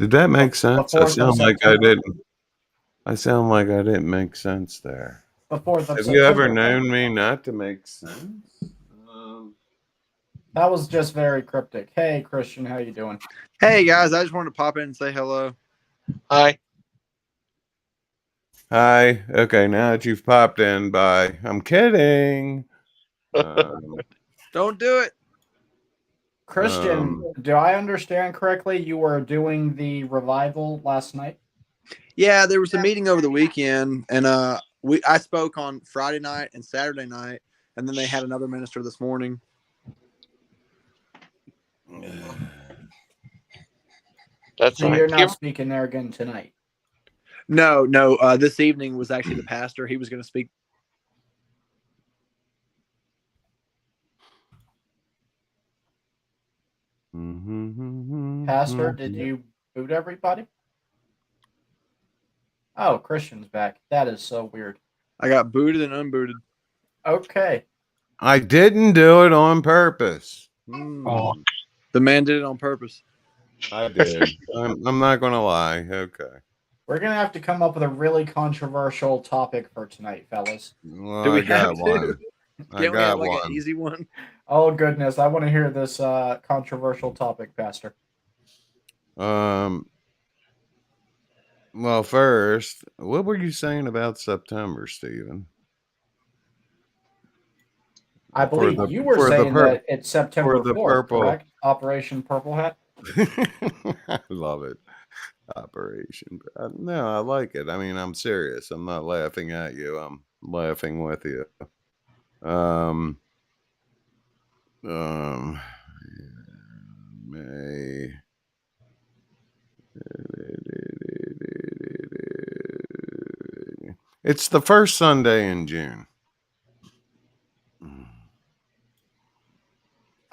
Did that make sense? The 4th of September. I sound like I didn't make sense there. The 4th of Have September. you ever known me not to make sense? That was just very cryptic. Hey, Christian, how you doing? Hey, guys, I just wanted to pop in and say hello. Hi. Hi. Okay, now that you've popped in, bye. I'm kidding. Don't do it. Christian, do I understand correctly? You were doing the revival last night? Yeah, there was a meeting over the weekend, and I spoke on Friday night and Saturday night, and then they had another minister this morning. That's so you're not speaking there again tonight? No. This evening was actually the pastor. He was going to speak. Pastor, did you boot everybody? Oh, Christian's back. That is so weird. I got booted and unbooted. Okay. I didn't do it on purpose. Oh. The man did it on purpose. I did. I'm not going to lie. Okay. We're going to have to come up with a really controversial topic for tonight, fellas. Well, Do we I got have one. to? I Can't we got have like one. an easy one? Oh, goodness. I want to hear this controversial topic, Pastor. Well, first, what were you saying about September, Stephen? I believe you were saying that it's September 4th, correct? Operation Purple Hat? I love it. Operation. No, I like it. I mean, I'm serious. I'm not laughing at you. I'm laughing with you. May. It's the first Sunday in June.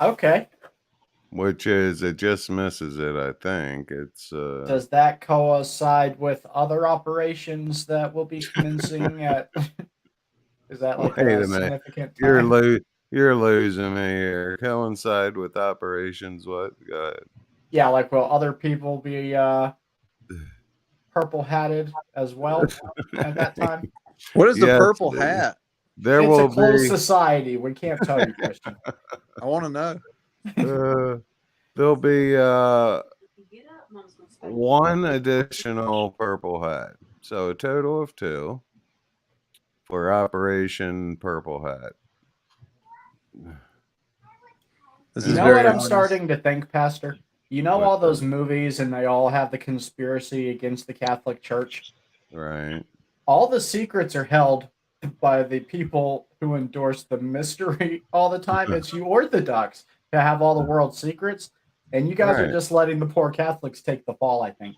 Okay. Which is, it just misses it, I think. It's Does that coincide with other operations that will be commencing at... Is that like a significant time? You're losing me here. Coincide with operations what? Go ahead. Yeah, like will other people be purple-hatted as well at that time? What is the purple hat? It's a closed society. We can't tell you, Christian. I want to know. There'll be one additional purple hat. So a total of 2 for Operation Purple Hat. You know what I'm starting to think, Pastor? You know all those movies and they all have the conspiracy against the Catholic Church? Right. All the secrets are held by the people who endorse the mystery all the time. It's you Orthodox to have all the world's secrets, and you guys are just letting the poor Catholics take the fall, I think.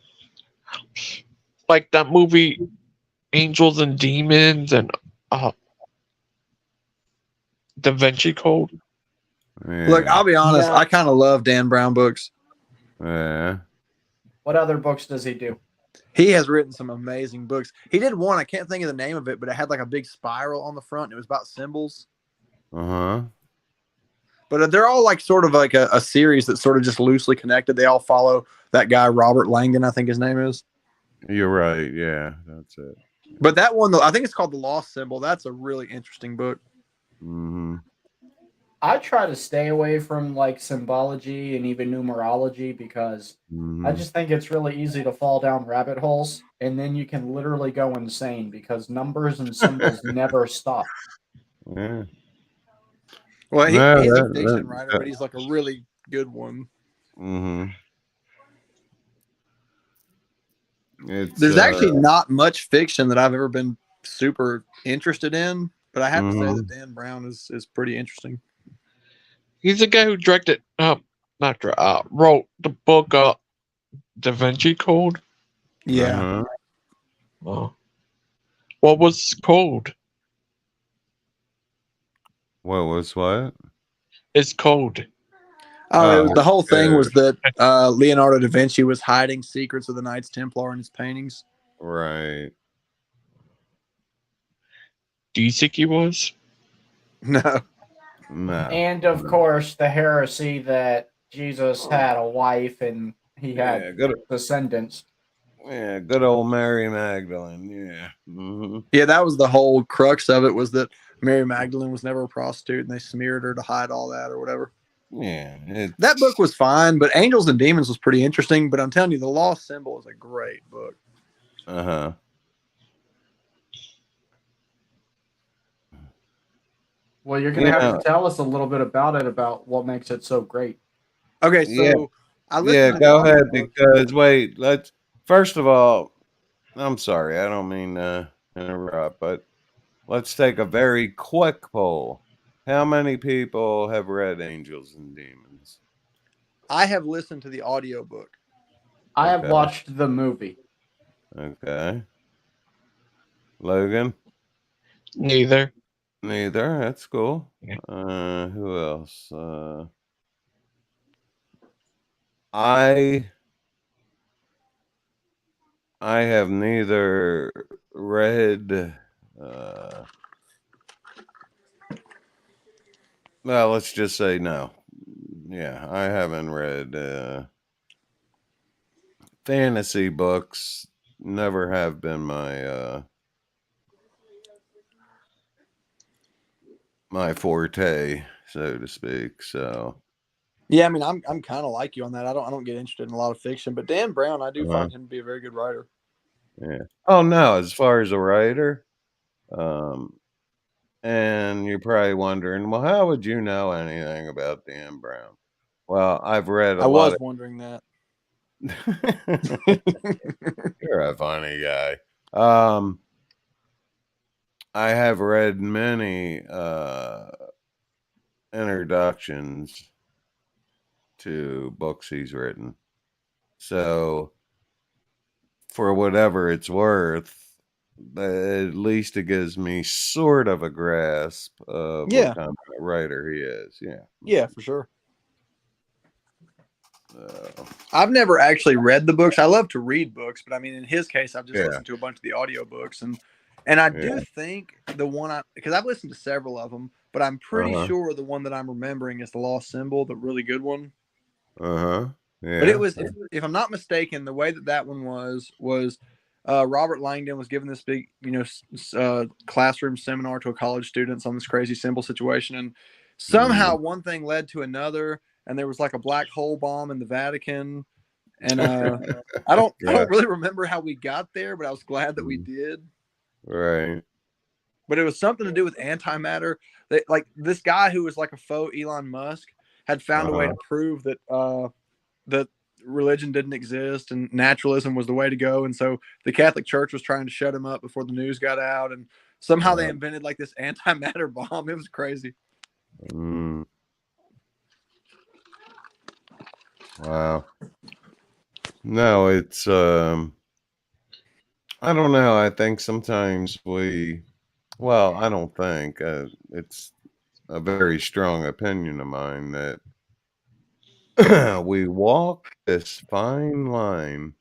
Like that movie Angels and Demons and Da Vinci Code. Yeah. Look, I'll be honest. I kind of love Dan Brown books. Yeah. What other books does he do? He has written some amazing books. He did one, I can't think of the name of it, but it had like a big spiral on the front. It was about symbols. Uh-huh. But they're all like sort of like a series that's sort of just loosely connected. They all follow that guy, Robert Langdon, I think his name is. You're right. Yeah, that's it. But that one, though, I think it's called The Lost Symbol. That's a really interesting book. Mm-hmm. I try to stay away from like symbology and even numerology because I just think it's really easy to fall down rabbit holes, and then you can literally go insane because numbers and symbols never stop. Yeah. Well, he's a fiction writer, but he's like a really good one. Mm-hmm. There's actually not much fiction that I've ever been super interested in, but I have to say that Dan Brown is pretty interesting. He's the guy who directed, wrote the book Da Vinci Code. Yeah. Oh. What was Code? What was what? It's Code. The whole thing was that Leonardo da Vinci was hiding secrets of the Knights Templar in his paintings. Right. Do you think he was? No. And of course, the heresy that Jesus had a wife and he had Yeah, good. descendants. Yeah, good old Mary Magdalene. Yeah. Yeah, that was the whole crux of it, was that Mary Magdalene was never a prostitute and they smeared her to hide all that or whatever. Yeah. That book was fine, but Angels and Demons was pretty interesting. But I'm telling you, The Lost Symbol is a great book. Uh-huh. Well, you're going to have to tell us a little bit about it, about what makes it so great. Okay, Yeah. so I Yeah, listened to the go ahead, audiobook. because wait, first of all, I'm sorry, I don't mean to interrupt, but let's take a very quick poll. How many people have read Angels and Demons? I have listened to the audiobook. I have Okay. watched the movie. Okay. Logan? Neither. Neither. That's cool. Yeah. Who else? I have neither read. Well, let's just say no. Yeah, I haven't read fantasy books. Never have been my my forte, so to speak. So Yeah, I mean, I'm kind of like you on that. I don't get interested in a lot of fiction, but Dan Brown, I do uh find him to be a very good writer. yeah. Oh no, as far as a writer, um, and you're probably wondering, well, how would you know anything about Dan Brown? Well, I've read a I lot was of. wondering that. You're a funny guy. Um, I have read many introductions to books he's written. So, for whatever it's worth, at least it gives me sort of a grasp of what Yeah, kind of writer he is. Yeah. yeah, for sure. So, I've never actually read the books. I love to read books, but I mean, in his case, I've just yeah. listened to a bunch of the audiobooks, and I do Yeah. think the one because I've listened to several of them, but I'm pretty Uh-huh. sure the one that I'm remembering is The Lost Symbol, the really good one. Uh-huh. But it Yeah. was, if I'm not mistaken, the way that one was Robert Langdon was giving this big, classroom seminar to a college students on this crazy symbol situation, and somehow one thing led to another, and there was like a black hole bomb in the Vatican, and I Yeah. don't really remember how we got there, but I was glad that we did. Right. But it was something to do with antimatter. That, like, this guy who was like a faux Elon Musk had found a way Uh-huh. to prove that that religion didn't exist and naturalism was the way to go. And so the Catholic Church was trying to shut him up before the news got out. And somehow they invented like this antimatter bomb. It was crazy. Wow. No, it's I don't know. I think sometimes I don't think it's a very strong opinion of mine that we walk this fine line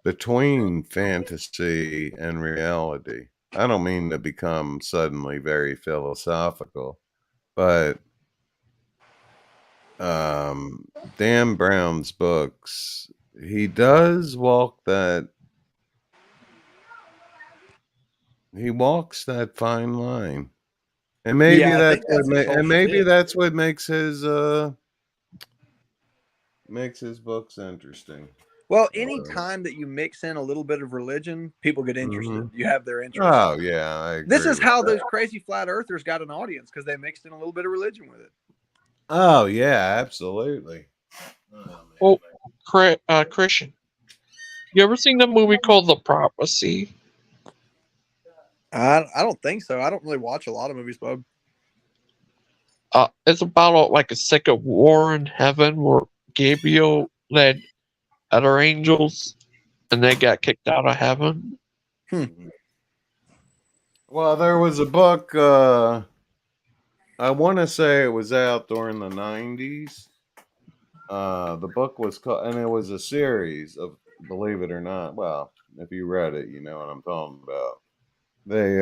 between fantasy and reality. I don't mean to become suddenly very philosophical, but Dan Brown's books, he does walk that. He walks that fine line. And maybe Yeah, I that's think what that's his whole shtick. makes his books interesting. Well, any time that you mix in a little bit of religion, people get interested. Mhm. You have their interest. Oh, yeah, I This agree is with how that. those crazy flat earthers got an audience, because they mixed in a little bit of religion with it. Oh, yeah, absolutely. Oh, Christian, you ever seen the movie called The Prophecy? I don't think so. I don't really watch a lot of movies, bub. It's about like a second war in heaven where Gabriel led other angels and they got kicked out of heaven. Well, there was a book, I want to say it was out during the 90s. The book was called, and it was a series of, believe it or not, well, if you read it, you know what I'm talking about. They,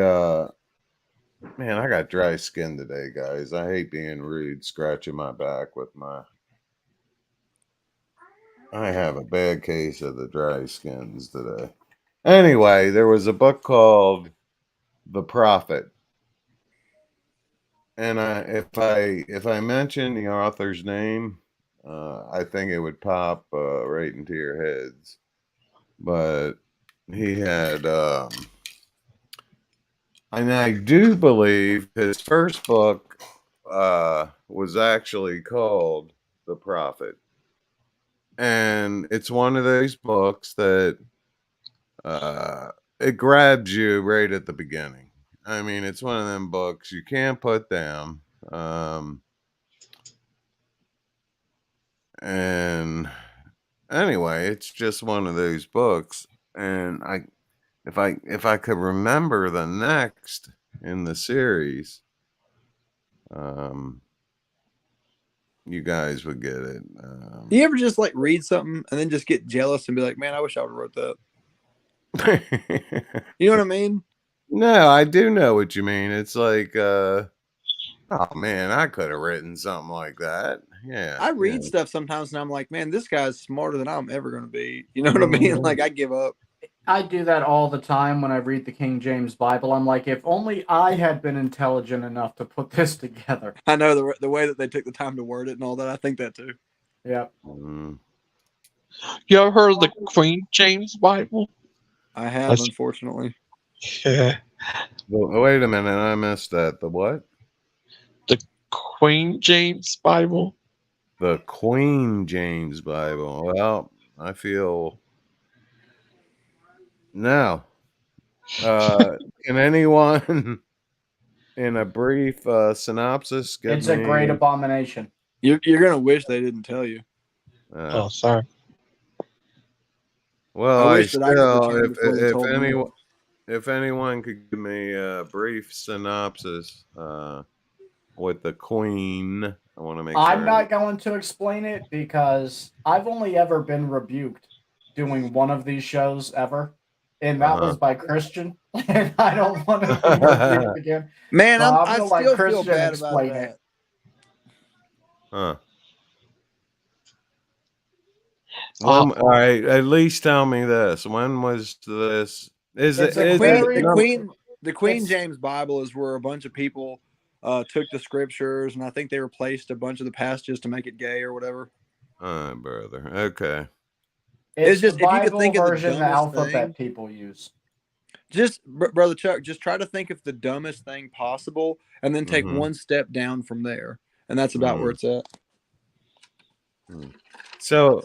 man, I got dry skin today, guys. I hate being rude, scratching my back with my I have a bad case of the dry skins today. Anyway, there was a book called The Prophet. And if I mention the author's name, I think it would pop right into your heads. But he had, and I do believe his first book was actually called The Prophet, and it's one of those books that it grabs you right at the beginning. I mean, it's one of them books you can't put down. And anyway, it's just one of those books. And if I could remember the next in the series, you guys would get it. You ever just like read something and then just get jealous and be like, man, I wish I would have wrote that. You know what I mean? No, I do know what you mean. It's like, oh man, I could have written something like that. Yeah. I read stuff sometimes and I'm like, man, this guy's smarter than I'm ever going to be. You know what I mean? Like, I give up. I do that all the time when I read the King James Bible. I'm like, if only I had been intelligent enough to put this together. I know the way that they took the time to word it and all that. I think that too. Yeah. You ever heard of the Queen James Bible? I have, unfortunately. Yeah. Well, wait a minute, I missed that. The what? The Queen James Bible. The Queen James Bible. Well, I feel no. Can anyone, in a brief synopsis, give It's me? a great abomination. You're gonna wish they didn't tell you. Oh, sorry. Well, I wish that I could pretend before they told me. if anyone could give me a brief synopsis with the Queen, I want to make sure. I'm not going to explain it because I've only ever been rebuked doing one of these shows ever, and that was by Christian, and I don't want to be rebuked again. Man, So I still feel bad about that. Huh. All right, at least tell me this. When was this? The Queen James Bible is where a bunch of people took the scriptures and I think they replaced a bunch of the passages to make it gay or whatever. Oh, brother. Okay. It's just the Bible, if you could think version of the alphabet people use. Just, Brother Chuck, just try to think of the dumbest thing possible and then take one step down from there. And that's about where it's at. So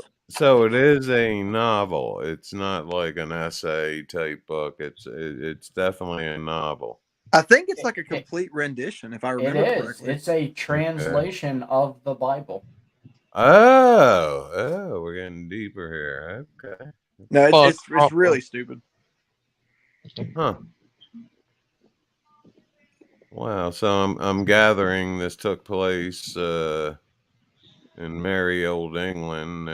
it is a novel. It's not like an essay type book. It's definitely a novel. I think it's like a complete rendition, if I remember correctly. It's a translation of the Bible. Oh, we're getting deeper here. Okay. No, it's really stupid. Huh. Wow. So I'm gathering this took place in merry old England.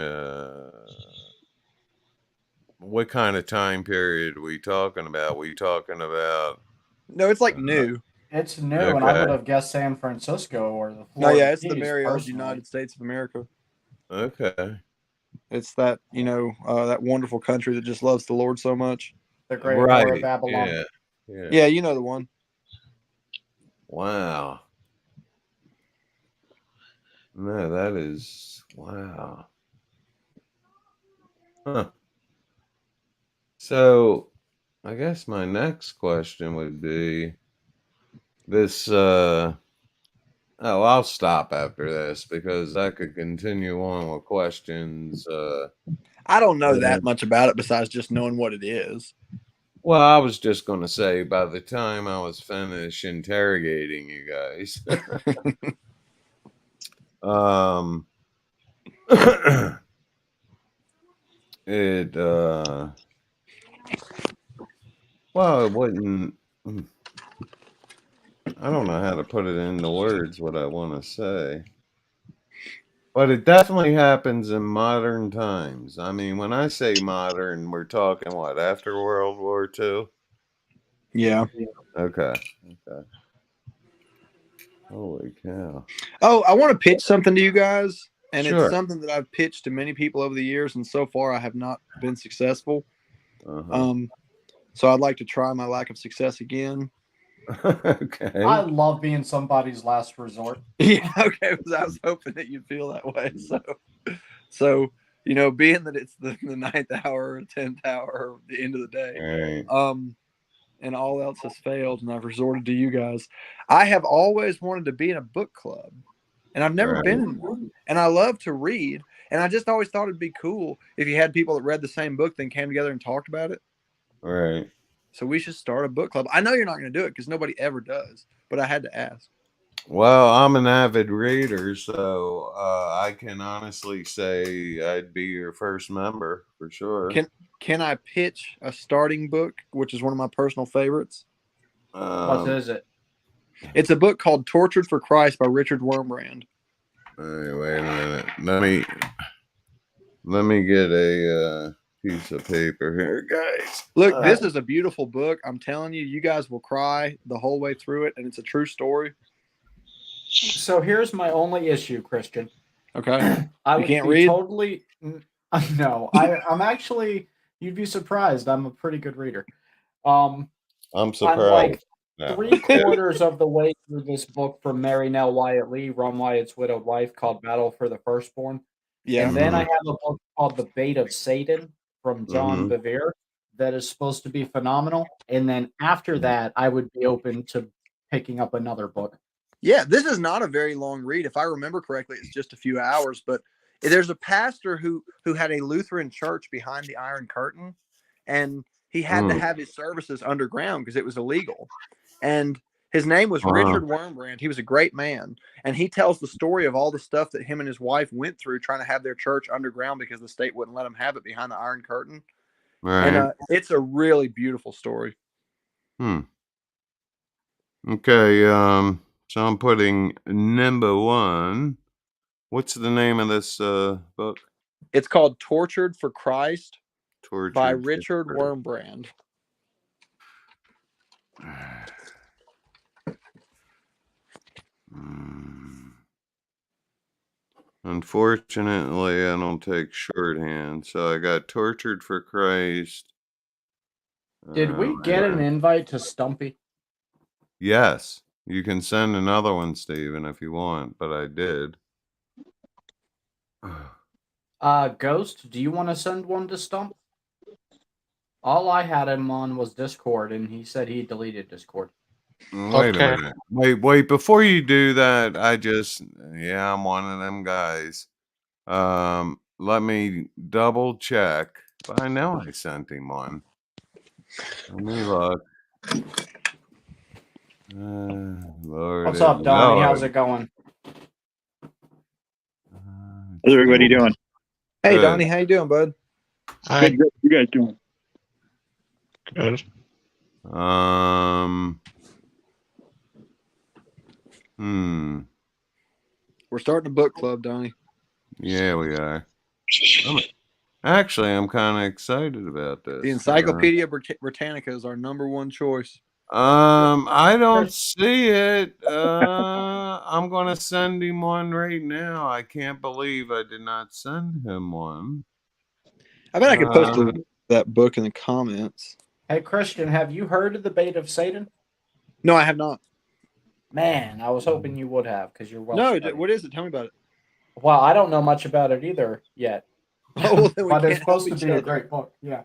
What kind of time period are we talking about? No, it's like new. It's new, and I would have guessed San Francisco or the Florida. No, yeah, it's the very old United States of America. Okay. It's that, that wonderful country that just loves the Lord so much. The Great War of Babylon. Yeah, you know the one. Wow. No, that is wow. Huh. So, I guess my next question would be this. I'll stop after this because I could continue on with questions. I don't know that much about it besides just knowing what it is. Well, I was just going to say by the time I was finished interrogating you guys, well, it wouldn't. I don't know how to put it into words what I want to say. But it definitely happens in modern times. I mean, when I say modern, we're talking what, after World War II? Yeah. Okay. Holy cow. Oh, I want to pitch something to you guys. And Sure. it's something that I've pitched to many people over the years, and so far I have not been successful. So I'd like to try my lack of success again. Okay. I love being somebody's last resort. Yeah, okay. Because I was hoping that you'd feel that way. So you know, being that it's the 9th hour, or 10th hour, or the end of the day, Right. and all else has failed, and I've resorted to you guys. I have always wanted to be in a book club, and I've never been in one. And I love to read, and I just always thought it'd be cool if you had people that read the same book, then came together and talked about it. Right. So we should start a book club. I know you're not going to do it because nobody ever does, but I had to ask. Well, I'm an avid reader, so I can honestly say I'd be your first member for sure. Can I pitch a starting book, which is one of my personal favorites? What is it? It's a book called Tortured for Christ by Richard Wurmbrand. Wait a minute. Let me get a piece of paper here, guys. Look, this is a beautiful book. I'm telling you, you guys will cry the whole way through it, and it's a true story. So here's my only issue, Christian. Okay. I You would can't be read? totally no. I'm actually. You'd be surprised. I'm a pretty good reader. I'm I'm surprised. like No. 3/4 of the way through this book from Mary Nell Wyatt Lee, Ron Wyatt's widowed wife, called Battle for the Firstborn. Yeah. And then I have a book called The Bait of Satan from John Bevere that is supposed to be phenomenal. And then after that, I would be open to picking up another book. Yeah, this is not a very long read. If I remember correctly, it's just a few hours. But there's a pastor who had a Lutheran church behind the Iron Curtain, and he had to have his services underground because it was illegal. And his name was Richard Wurmbrand. He was a great man, and he tells the story of all the stuff that him and his wife went through trying to have their church underground because the state wouldn't let them have it behind the Iron Curtain. Right. And it's a really beautiful story. Okay. So I'm putting number 1. What's the name of this book? It's called Tortured for Christ by Tortured Richard for- Wurmbrand. Unfortunately, I don't take shorthand, so I got Tortured for Christ. Did we get an invite to Stumpy? Yes. You can send another one, Steven, if you want, but I did. Ghost, do you want to send one to Stump? All I had him on was Discord, and he said he deleted Discord. Wait a minute. Wait, before you do that, I'm one of them guys. Let me double check. But I know I sent him one. Let me look. Lord, What's up, Donnie? How's it going? How's everybody doing? Hey, Good. Donnie, how you doing, bud? Hi. Good. You guys doing? Good. We're starting a book club, Donnie. Yeah, we are. I'm kind of excited about this. The Encyclopedia Britannica is our number one choice. I don't see it. I'm gonna send him one right now. I can't believe I did not send him one. I bet I could post that book in the comments. Hey, Christian, have you heard of The Bait of Satan? No, I have not. Man, I was hoping you would have, because you're well No, studied. what is it? Tell me about it. Well, I don't know much about it either yet. Oh, then we but it's can't help supposed to each be a other. great book. Yeah.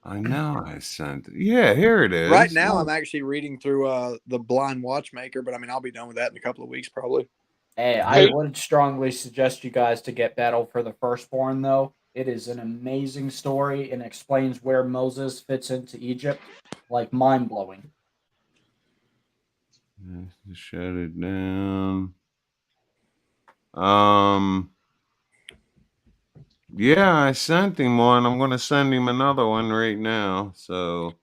I know I sent it. Yeah, here it is. Right now, I'm actually reading through The Blind Watchmaker, but I mean, I'll be done with that in a couple of weeks, probably. Hey, I would strongly suggest you guys to get Battle for the Firstborn, though. It is an amazing story and explains where Moses fits into Egypt. Like, mind-blowing. Just shut it down. Yeah, I sent him one. I'm gonna send him another one right now. So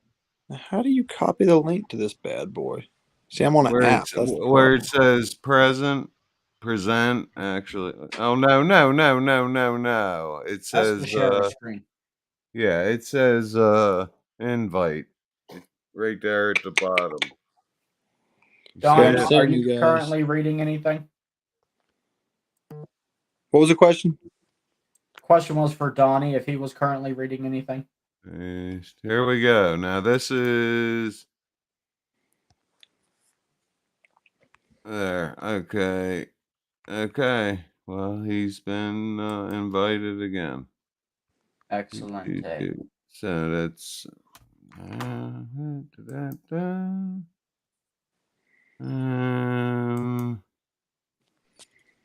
How do you copy the link to this bad boy? See, I'm on an app. Where it says present, actually. Oh no. It says That's the share screen. yeah, it says invite right there at the bottom. Don, Yeah, are you currently reading anything? What was the question? Question was for Donnie if he was currently reading anything. Here we go. Now this is there. Okay. Okay. Well, he's been invited again. Excellent. So that's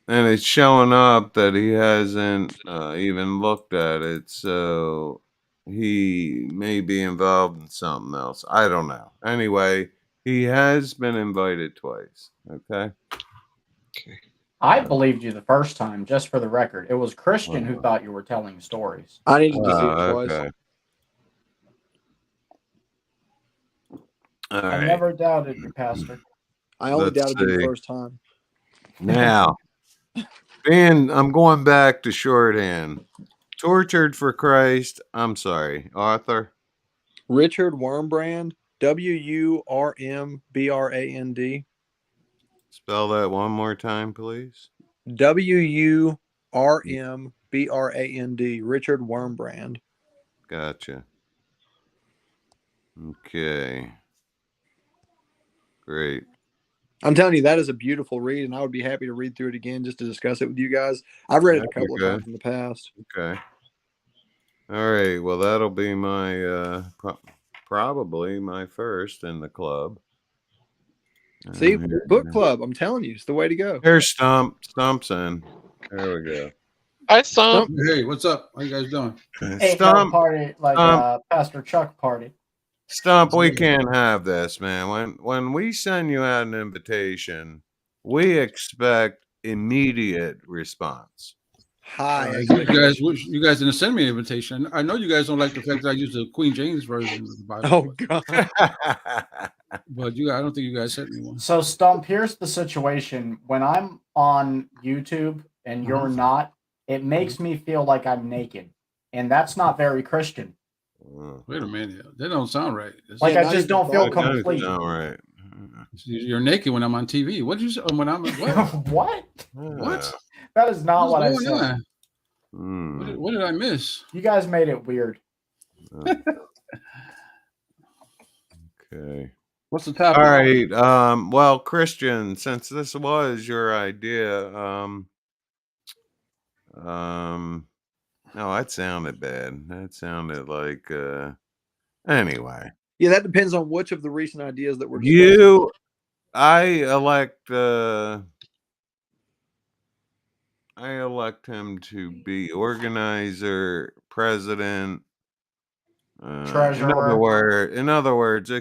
and it's showing up that he hasn't even looked at it, so he may be involved in something else. I don't know. Anyway, he has been invited twice. Okay. I believed you the first time, just for the record. It was Christian who thought you were telling stories. I needed to see it twice. Okay. All I right. never doubted you, Pastor. I only Let's doubted you the see. first time. Now, I'm going back to shorthand. Tortured for Christ. I'm sorry, Arthur. Richard Wurmbrand, Wurmbrand. Spell that one more time, please. Wurmbrand. Richard Wurmbrand. Gotcha. Okay. Great. I'm telling you, that is a beautiful read, and I would be happy to read through it again just to discuss it with you guys. I've read it a couple of times in the past. Okay. All right. Well, that'll be my probably my first in the club. See, book club. I'm telling you, it's the way to go. Here's Stump. Stump's in. There we go. I saw. Hey, what's up? How you guys doing? Ain't no party like Pastor Chuck party. Stump, we can't have this, man. When we send you out an invitation, we expect immediate response. Hi. You guys didn't send me an invitation. I know you guys don't like the fact that I use the Queen James version of the Bible. Oh God. But I don't think you guys sent me one. So Stump, here's the situation. When I'm on YouTube and you're not, it makes me feel like I'm naked. And that's not very Christian. Wait a minute. That don't sound right. Like, I just don't feel complete. All right. You're naked when I'm on TV. What did you say? When I'm what? What? What? That is not what I said. What did I miss? You guys made it weird. Okay. What's the topic? All right. Well, Christian, since this was your idea, no, that sounded bad. That sounded like anyway. Yeah, that depends on which of the recent ideas that we're discussing. I elect him to be organizer, president, treasurer. In other words,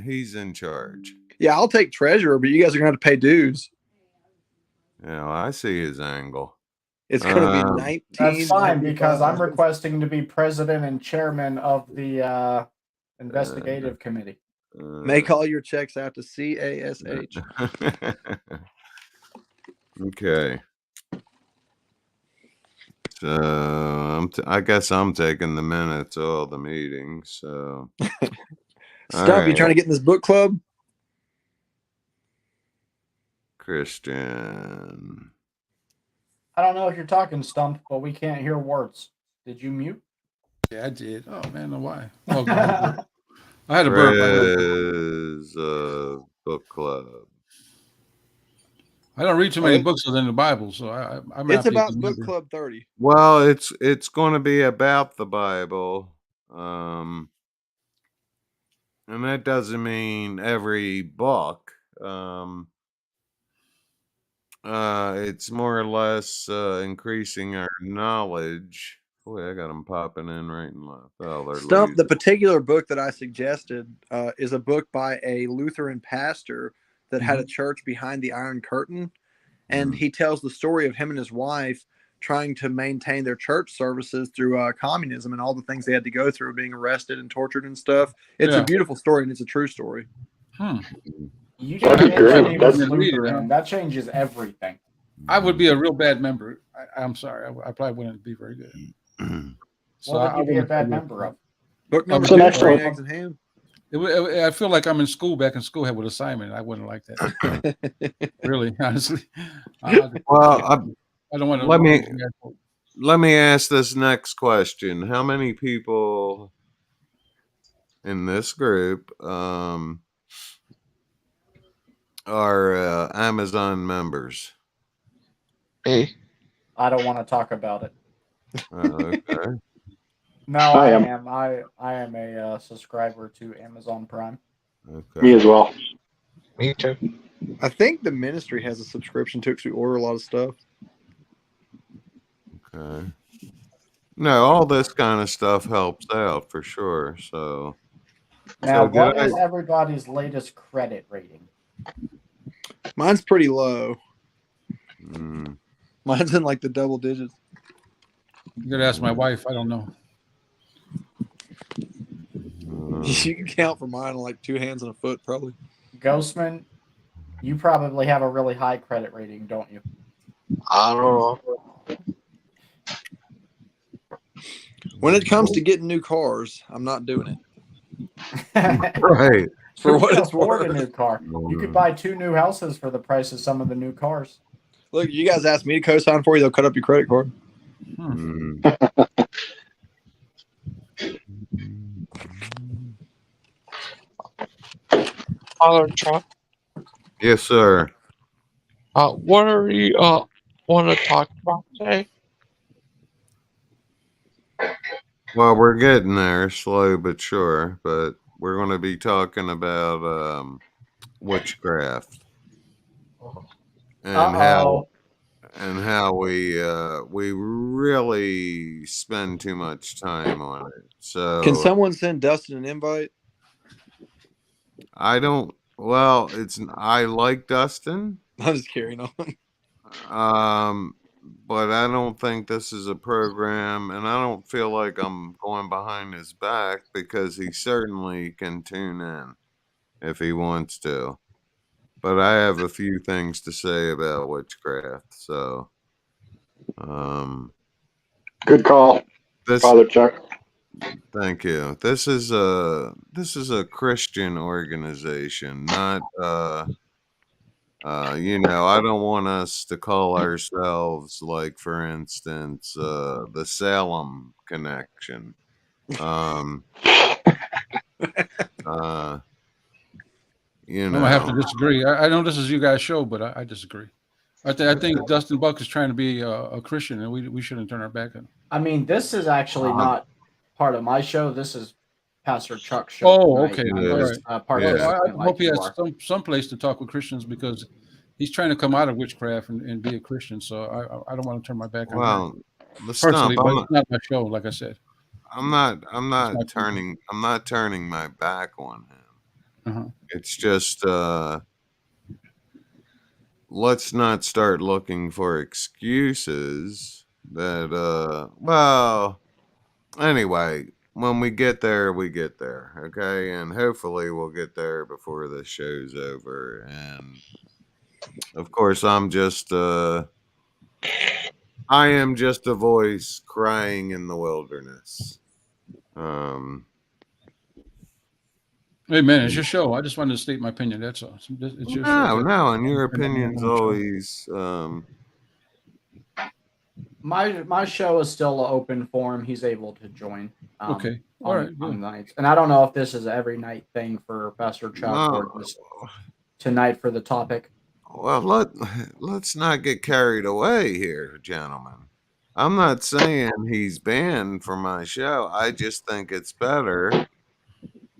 he's in charge. Yeah, I'll take treasurer, but you guys are going to have to pay dues. I see his angle. It's going to be 19. That's fine, because I'm requesting to be president and chairman of the investigative committee. Make all your checks out to CASH. Okay. So I guess I'm taking the minutes of all the meetings. So, Stump, you trying to get in this book club? Christian. I don't know if you're talking, Stump, but we can't hear words. Did you mute? Yeah, I did. Oh man, why? Oh, God. I had a burp. Book club. I don't read too many books other than the Bible, so I'm. It's about book club 30. Well, it's going to be about the Bible, and that doesn't mean every book. It's more or less increasing our knowledge. Boy, I got them popping in right and left. Oh, Stump, the particular book that I suggested is a book by a Lutheran pastor that had a church behind the Iron Curtain. And he tells the story of him and his wife trying to maintain their church services through communism and all the things they had to go through, being arrested and tortured and stuff. It's a beautiful story, and it's a true story. You just mentioned he was Lutheran. That changes everything. I would be a real bad member. I'm sorry. I probably wouldn't be very good. So what would you be a bad member of? Book number 2, Eggs and Ham. I feel like I'm in school, back in school, with assignment. I wouldn't like that. Really, honestly. Well, I don't want to. Let me ask this next question. How many people in this group are Amazon members? Hey, I don't want to talk about it. Okay. No, I I am. am. I am a subscriber to Amazon Prime. Okay. Me as well. me too. I think the ministry has a subscription to it 'cause we order a lot of stuff. Okay. No, all this kind of stuff helps out for sure. So, Now, did what I? is everybody's latest credit rating? Mine's pretty low. Mm, Mine's in like the double digits. You gotta ask my wife. I don't know. You can count for mine on like 2 hands and a foot, probably. Ghostman, you probably have a really high credit rating, don't you? I don't know. When it comes to getting new cars, I'm not doing it. right. For Who what can it's afford worth. a new car? You could buy 2 new houses for the price of some of the new cars. Look, you guys ask me to co-sign for you, they'll cut up your credit card. Mm. Father Chuck, Yes, sir. what are you want to talk about today? Well, we're getting there, slow but sure. But we're going to be talking about witchcraft and Uh-oh. how we really spend too much time on it. So Can someone send Dustin an invite? I don't. Well, I like Dustin. I'm just carrying on. But I don't think this is a program, and I don't feel like I'm going behind his back because he certainly can tune in if he wants to. But I have a few things to say about witchcraft. So, Good call, this. Father Chuck. Thank you. This is a Christian organization, not I don't want us to call ourselves, like, for instance, the Salem Connection. Um, I'm gonna have to disagree. I know this is you guys' show, but I disagree. I think Dustin Buck is trying to be a Christian, and we shouldn't turn our back on him. I mean, this is actually not part of my show. This is Pastor Chuck's show. Oh, tonight. okay. I'm Yeah. just, part of Yeah. this I thing hope like he you has are. some place to talk with Christians because he's trying to come out of witchcraft and be a Christian. So I don't want to turn my back on him Well, the personally, stump. but it's not my show, like I said. I'm not my turning. I'm not turning my back on him. Uh-huh. It's just let's not start looking for excuses that well, anyway, when we get there, okay? And hopefully we'll get there before the show's over. And of course, I am just a voice crying in the wilderness. Hey, man, it's your show. I just wanted to state my opinion. That's all. It's your show. No, and your opinion's always My show is still an open forum. He's able to join. Okay. All right. On nights, and I don't know if this is an every night thing for Pastor Chuck or just tonight for the topic. Well, let's not get carried away here, gentlemen. I'm not saying he's banned from my show. I just think it's better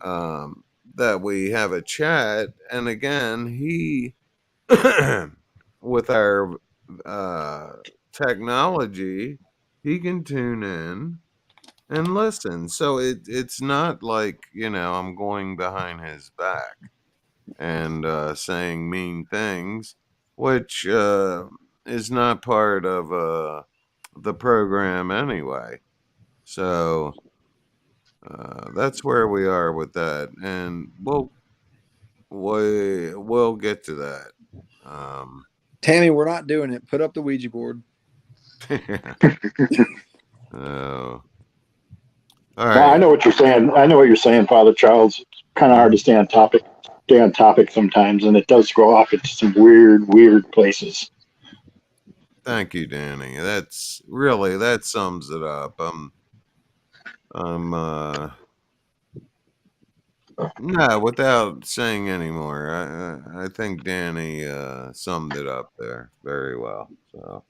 that we have a chat. And again, he, with our technology, he can tune in and listen. So it's not like, I'm going behind his back and saying mean things, which is not part of the program anyway. So that's where we are with that, and we'll get to that. Tammy, we're not doing it. Put up the Ouija board. Oh. All right. I know what you're saying. Father Charles. It's kind of hard to stay on topic sometimes, and it does go off into some weird places. Thank you, Danny. That's really, that sums it up. No, without saying any more, I think Danny summed it up there very well. So,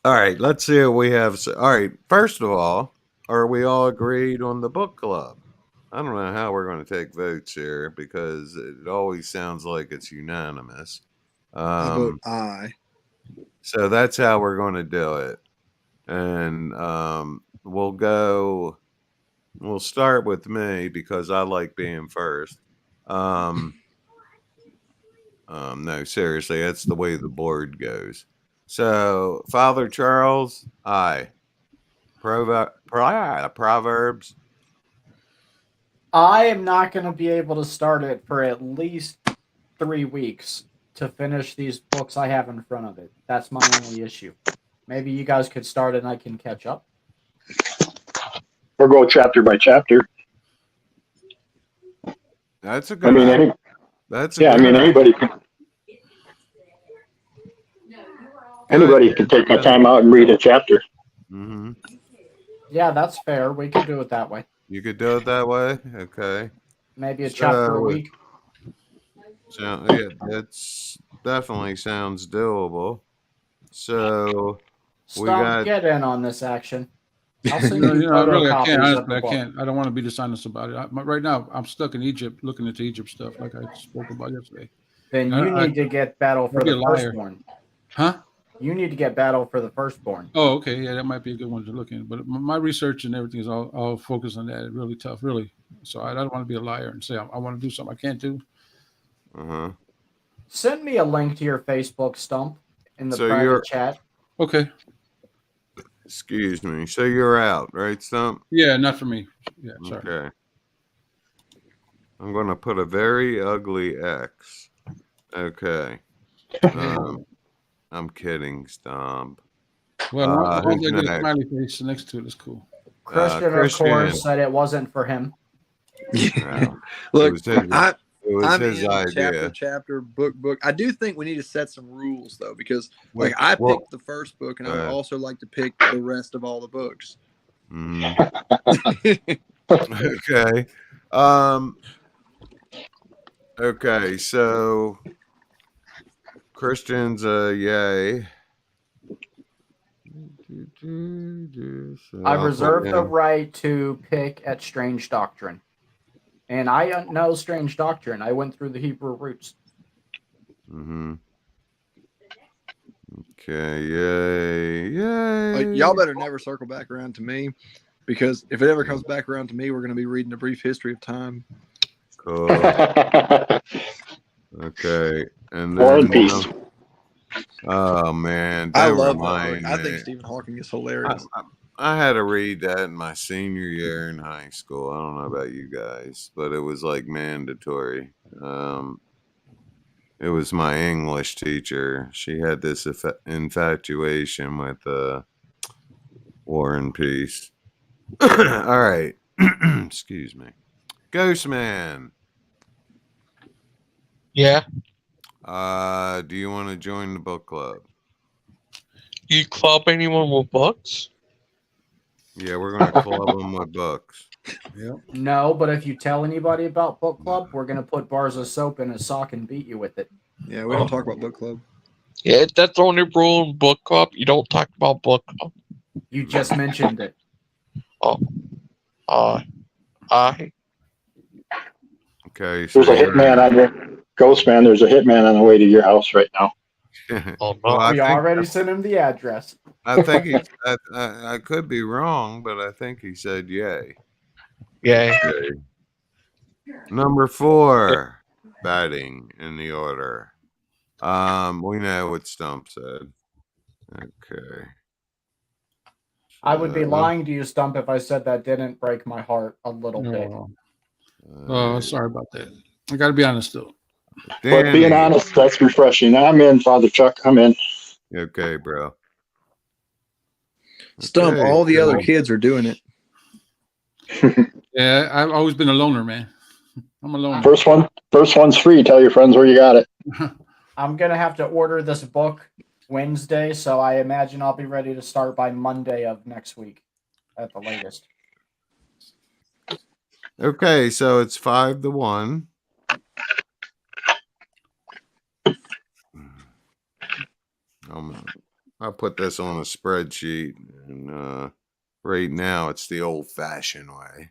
all right, let's see what we have. All right, first of all, are we all agreed on the book club? I don't know how we're going to take votes here because it always sounds like it's unanimous. I vote aye. So that's how we're going to do it. And we'll start with me because I like being first. No, seriously, that's the way the board goes. So, Father Charles, aye. Proverbs. I am not going to be able to start it for at least 3 weeks to finish these books I have in front of it. That's my only issue. Maybe you guys could start and I can catch up. Or go chapter by chapter. That's a good. Anybody can. Anybody can take my time out and read a chapter. Mm-hmm. Yeah, that's fair. We could do it that way. You could do it that way? Okay. Maybe a chapter a week. So, yeah, that's definitely sounds doable. So, get in on this action. I'll send you really, I can't. Honestly, I can't. I don't want to be dishonest about it. Right now, I'm stuck in Egypt, looking into Egypt stuff, like I spoke about yesterday. Then you need to get Battle for the Firstborn. Huh? You need to get Battle for the Firstborn. Oh, okay. Yeah, that might be a good one to look in. But my research and everything is all focused on that. It's really tough, really. So I don't want to be a liar and say I want to do something I can't do. Uh-huh. Send me a link to your Facebook stump in the private chat. Okay. Excuse me. So you're out, right, Stump? Yeah, not for me. Yeah, sorry. Okay. I'm going to put a very ugly X. Okay. I'm kidding, Stump. Well, I get a smiley face next to it is cool. Christian, of course, said it wasn't for him. Yeah. Look, it was his idea. Chapter, book. I do think we need to set some rules, though, because I picked the first book, and I would also like to pick the rest of all the books. Okay. Okay, so Christian's yay. I reserve the right to pick at Strange Doctrine. And I know Strange Doctrine. I went through the Hebrew roots. Mm-hmm. Okay, yay. Y'all better never circle back around to me, because if it ever comes back around to me, we're going to be reading A Brief History of Time. Cool. Okay. And War and Peace. Oh, man. I love that book. I think Stephen Hawking is hilarious. I had to read that in my senior year in high school. I don't know about you guys, but it was like mandatory. It was my English teacher. She had this infatuation with War and Peace. All right. Excuse me. Ghostman. Yeah. Do you want to join the book club? You club anyone with books? Yeah, we're going to club them with books. Yep. No, but if you tell anybody about book club, we're going to put bars of soap in a sock and beat you with it. Yeah, we don't talk about book club. Yeah, that's the only rule in book club. You don't talk about book club. You just mentioned it. Okay. So there's a hitman on your Ghostman. There's a hitman on the way to your house right now. Well, we already sent him the address. I think I could be wrong, but I think he said yay. Yay. Okay. Number 4, batting in the order. We know what Stump said. Okay. I would be lying to you, Stump, if I said that didn't break my heart a little bit. Sorry about that. I got to be honest, though. But being honest, that's refreshing. I'm in, Father Chuck. I'm in. Okay, bro. Stump, all the other kids are doing it. Yeah, I've always been a loner, man. I'm a loner. First one's free. Tell your friends where you got it. I'm gonna have to order this book Wednesday, so I imagine I'll be ready to start by Monday of next week at the latest. Okay, so it's 5-1. I'll put this on a spreadsheet, and right now it's the old-fashioned way.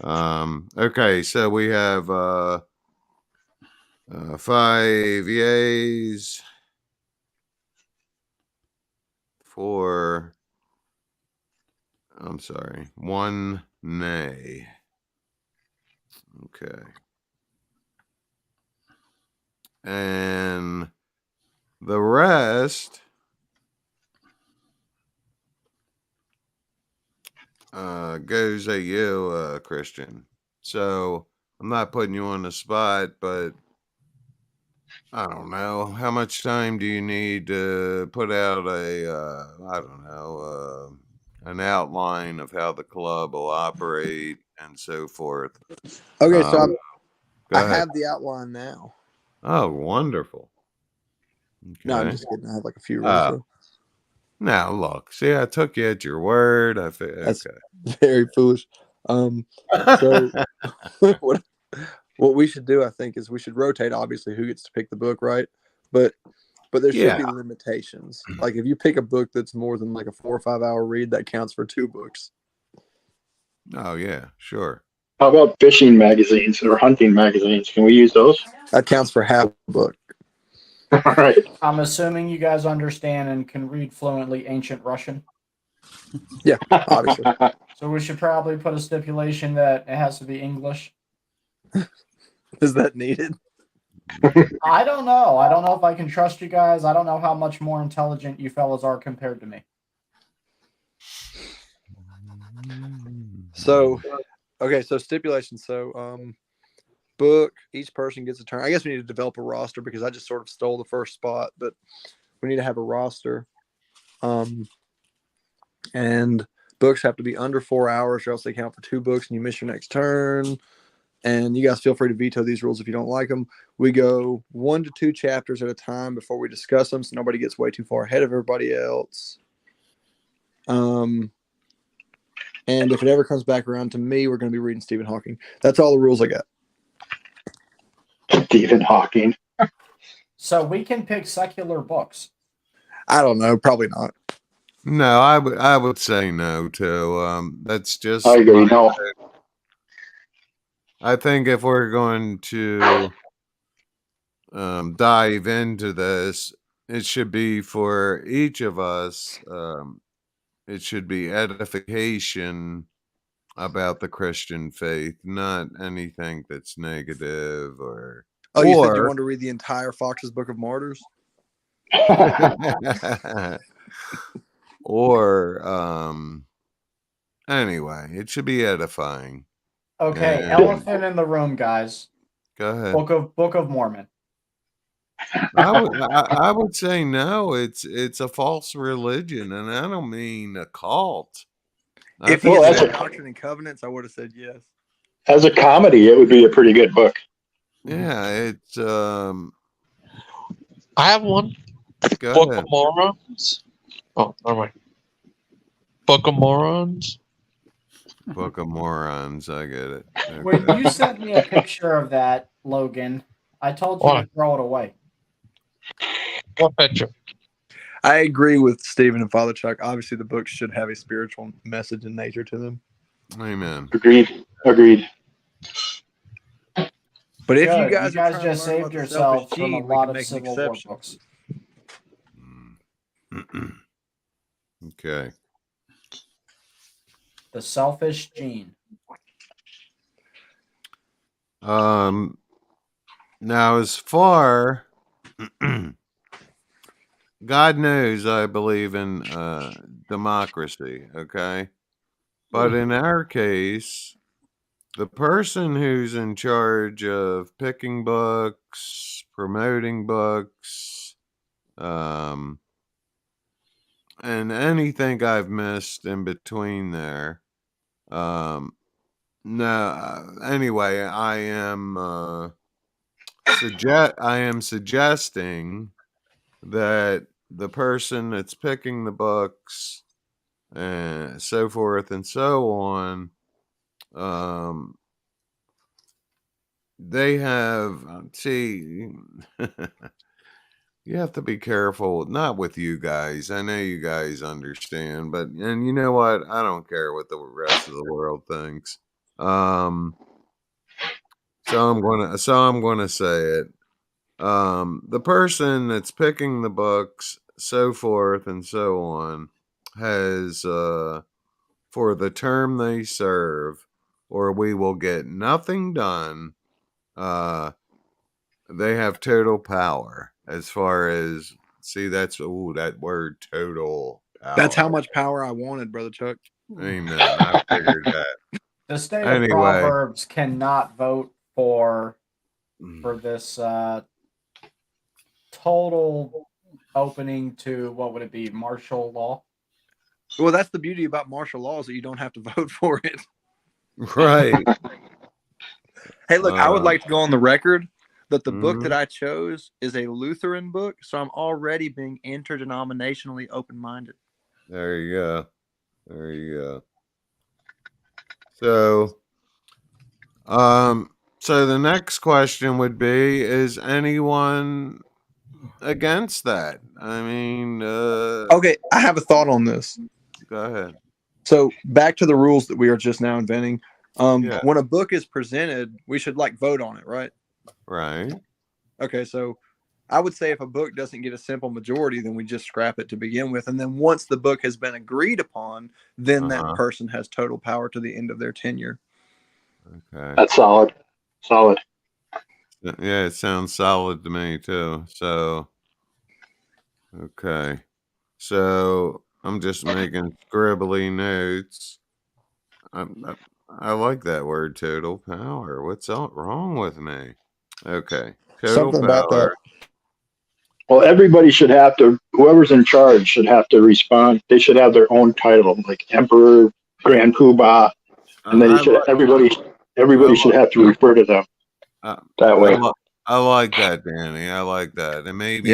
Okay, so we have 5 yays, 1 nay. Okay. And the rest goes at you, Christian. So I'm not putting you on the spot, but I don't know. How much time do you need to put out an outline of how the club will operate and so forth? Okay, so I ahead. have the outline now. Oh, wonderful. Okay. No, I'm just kidding. I have like a few rules. Though. Now, look. See, I took you at your word. That's very foolish. So what we should do, I think, is we should rotate. Obviously, who gets to pick the book, right? But there should be limitations. Like if you pick a book that's more than like a 4 or 5 hour read, that counts for 2 books. Oh yeah, sure. How about fishing magazines or hunting magazines? Can we use those? That counts for half a book. All right. I'm assuming you guys understand and can read fluently ancient Russian. Yeah, obviously. So we should probably put a stipulation that it has to be English. Is that needed? I don't know. I don't know if I can trust you guys. I don't know how much more intelligent you fellas are compared to me. So, okay, so stipulation. So, book, each person gets a turn. I guess we need to develop a roster because I just sort of stole the first spot, but we need to have a roster. And books have to be under 4 hours or else they count for 2 books and you miss your next turn. And you guys feel free to veto these rules if you don't like them. We go 1 to 2 chapters at a time before we discuss them so nobody gets way too far ahead of everybody else. And if it ever comes back around to me, we're going to be reading Stephen Hawking. That's all the rules I got. Stephen Hawking. So we can pick secular books. I don't know. Probably not. No, I would say no too. That's just. I agree. No. I think if we're going to dive into this, it should be for each of us. It should be edification about the Christian faith, not anything that's negative or. Oh, you said you wanted to read the entire Fox's Book of Martyrs? Or anyway, it should be edifying. Okay, elephant in the room, guys. Go ahead. Book of Mormon. I would say no. It's a false religion, and I don't mean a cult. If he had said Doctrine and Covenants, I would have said yes. As a comedy, it would be a pretty good book. Yeah, it's. I have one. Book of Morons. Oh, never mind. Book of Morons. Book of Morons. I get it. Okay. When you sent me a picture of that, Logan, I told you to throw it away. What picture? I agree with Stephen and Father Chuck. Obviously, the books should have a spiritual message and nature to them. Amen. Agreed. But if you guys just saved yourself from a lot of Civil War books. Okay. The Selfish Gene. Now, as far, God knows I believe in democracy, okay? But in our case, the person who's in charge of picking books, promoting books, and anything I've missed in between there, anyway, I am am suggesting that the person that's picking the books and so forth and so on, they have see. You have to be careful, not with you guys. I know you guys understand, but and you know what? I don't care what the rest of the world thinks. So I'm gonna say it. The person that's picking the books, so forth and so on, has for the term they serve, or we will get nothing done. They have total power as far as that's that word total power. That's how much power I wanted, Brother Chuck. Amen. I figured that. The state Anyway. of Proverbs cannot vote for this total opening to, what would it be, martial law? Well, that's the beauty about martial law, is that you don't have to vote for it. Right. Hey, look, I would like to go on the record that the book Mhm. that I chose is a Lutheran book, so I'm already being interdenominationally open-minded. There you go. There you go. So, so the next question would be: is anyone against that? I mean, Okay, I have a thought on this. Go ahead. So back to the rules that we are just now inventing. Yeah. When a book is presented, we should vote on it, right? Right. Okay, so I would say if a book doesn't get a simple majority, then we just scrap it to begin with. And then once the book has been agreed upon, then that person has total power to the end of their tenure. Okay. That's solid. Solid. Yeah, it sounds solid to me too. So, okay. So I'm just making scribbly notes. I like that word, total power. What's wrong with me? Okay. Total Something power. about that. Well, everybody should have to, whoever's in charge should have to respond. They should have their own title, like Emperor, Grand Poobah, and then everybody should have to refer to them that way. I like that, Danny. I like that. And maybe,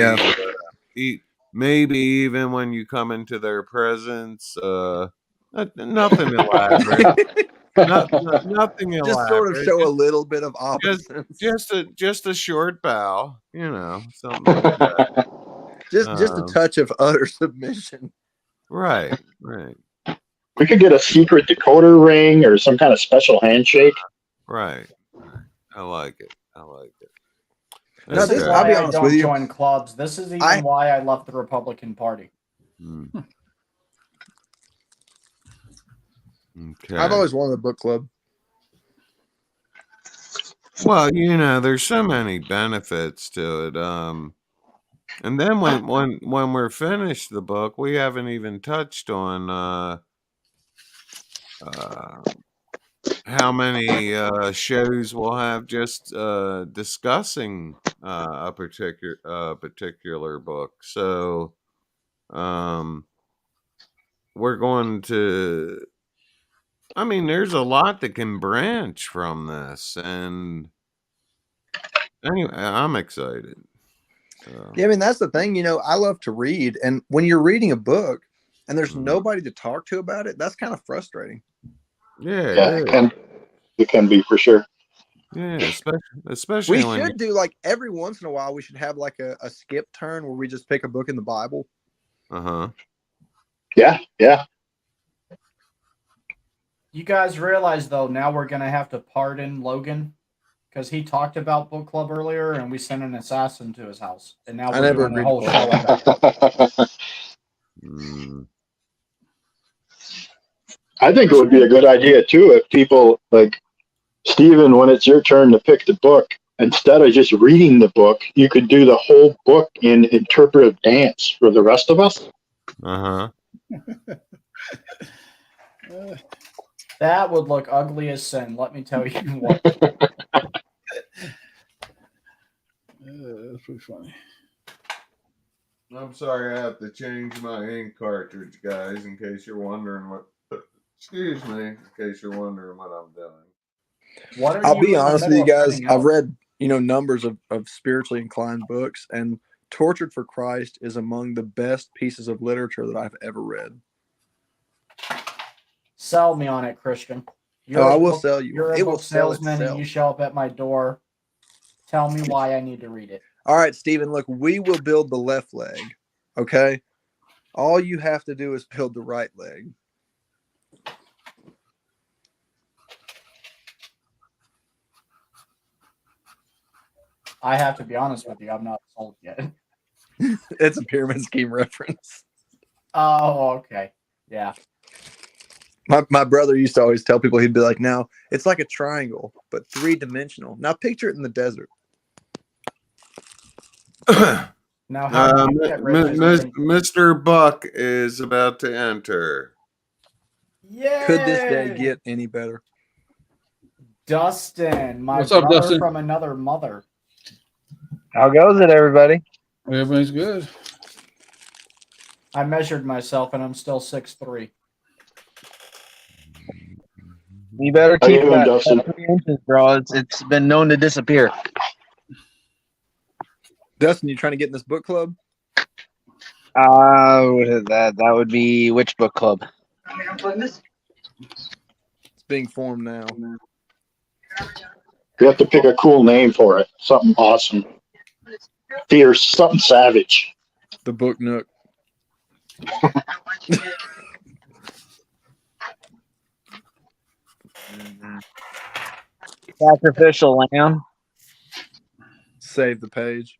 maybe even when you come into their presence, nothing elaborate. Nothing elaborate. Just sort of show a little bit of opposite. Just a short bow, something like that. just a touch of utter submission. Right. We could get a secret decoder ring or some kind of special handshake. Right. I like it. This is why I don't join clubs. This is even why I left the Republican Party. Okay. I've always wanted a book club. Well, there's so many benefits to it. And then when we're finished the book, we haven't even touched on how many shows we'll have just discussing a particular book. So we're going to. I mean, there's a lot that can branch from this, and anyway, I'm excited. Yeah, I mean, that's the thing. I love to read, and when you're reading a book and there's nobody to talk to about it, that's kind of frustrating. Yeah, it can be for sure. Yeah, especially we should do every once in a while. We should have a skip turn where we just pick a book in the Bible. Yeah. You guys realize though, now we're gonna have to pardon Logan because he talked about book club earlier, and we sent an assassin to his house, and now we're doing a whole show about it. I think it would be a good idea too if people Stephen, when it's your turn to pick the book, instead of just reading the book, you could do the whole book in interpretive dance for the rest of us. That would look ugly as sin, let me tell you what. That's pretty funny. I'm sorry, I have to change my ink cartridge, guys, in case you're wondering what. Excuse me, in case you're wondering what I'm doing. I'll be honest with you guys. I've read numbers of spiritually inclined books, and Tortured for Christ is among the best pieces of literature that I've ever read. Sell me on it, Christian. I will sell you. You're a It will book sell salesman, and itself. you show up at my door. Tell me why I need to read it. All right, Stephen, look, we will build the left leg, okay? All you have to do is build the right leg. I have to be honest with you. I'm not sold yet. It's a pyramid scheme reference. Oh, okay. Yeah. My brother used to always tell people, he'd be like, now, it's like a triangle, but 3-dimensional. Now picture it in the desert. Now, how do you get rich is the thing. Mr. Buck is about to enter. Yay! Could this day get any better? Dustin, my What's up, brother Dustin? from another mother. How goes it, everybody? Everybody's good. I measured myself, and I'm still 6'3". You better How you keep doing, that Dustin? 3 inches, bro. It's been known to disappear. Dustin, you trying to get in this book club? That would be which book club? It's being formed now. You have to pick a cool name for it. Something awesome. Fierce, something savage. The Book Nook. Sacrificial lamb. Save the page.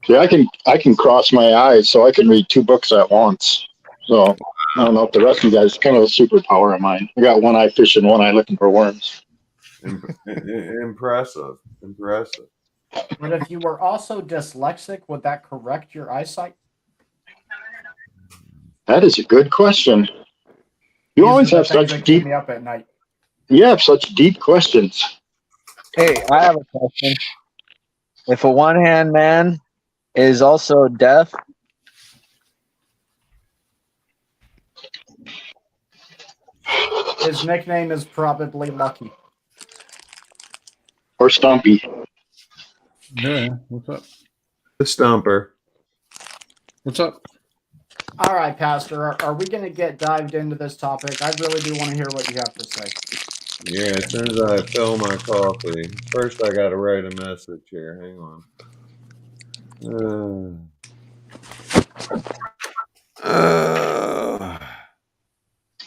Yeah, I can cross my eyes so I can read 2 books at once. So I don't know if the rest of you guys, it's kind of a superpower of mine. I got one eye fishing, one eye looking for worms. Impressive. But if you were also dyslexic, would that correct your eyesight? That is a good question. You These always are the have things such that keep deep. me up at night. You have such deep questions. Hey, I have a question. If a one-hand man is also deaf, His nickname is probably Lucky. Or Stumpy. Yeah. What's up? The Stumper. What's up? All right, Pastor, are we going to get dived into this topic? I really do want to hear what you have to say. Yeah, as soon as I fill my coffee. First, I got to write a message here. Hang on.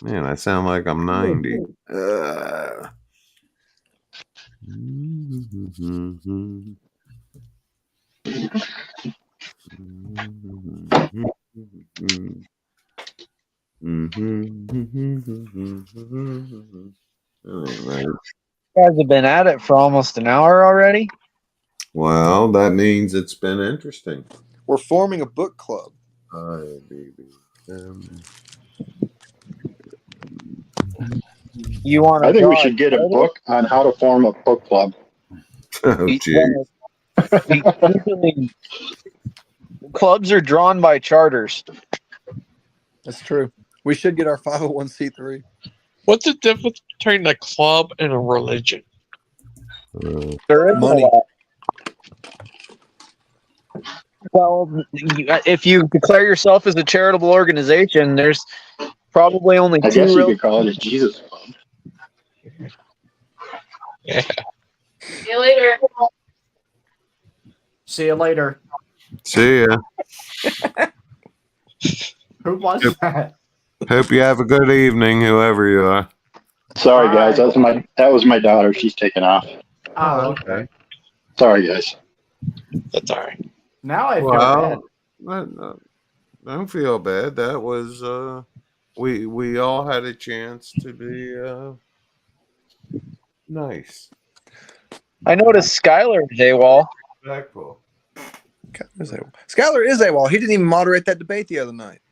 Man, I sound like I'm 90. you guys have been at it for almost an hour already. Well, that means it's been interesting. We're forming a book club. Hi, baby. You want? I think we should get a book on how to form a book club. Oh, geez. Usually, clubs are drawn by charters. That's true. We should get our 501c3. What's the difference between a club and a religion? There is Money. a lot. Well, if you declare yourself as a charitable organization, there's probably only I two guess you real. could call it a Jesus club. Yeah. See you later. See you later. See ya. Who was that? Hope you have a good evening, whoever you are. Sorry, guys. That was my daughter. She's taking off. Oh, okay. Sorry, guys. That's all right. Now I feel bad. Well, don't feel bad. That was we all had a chance to be nice. I noticed Skylar AWOL. Respectful. Skylar is AWOL. He didn't even moderate that debate the other night.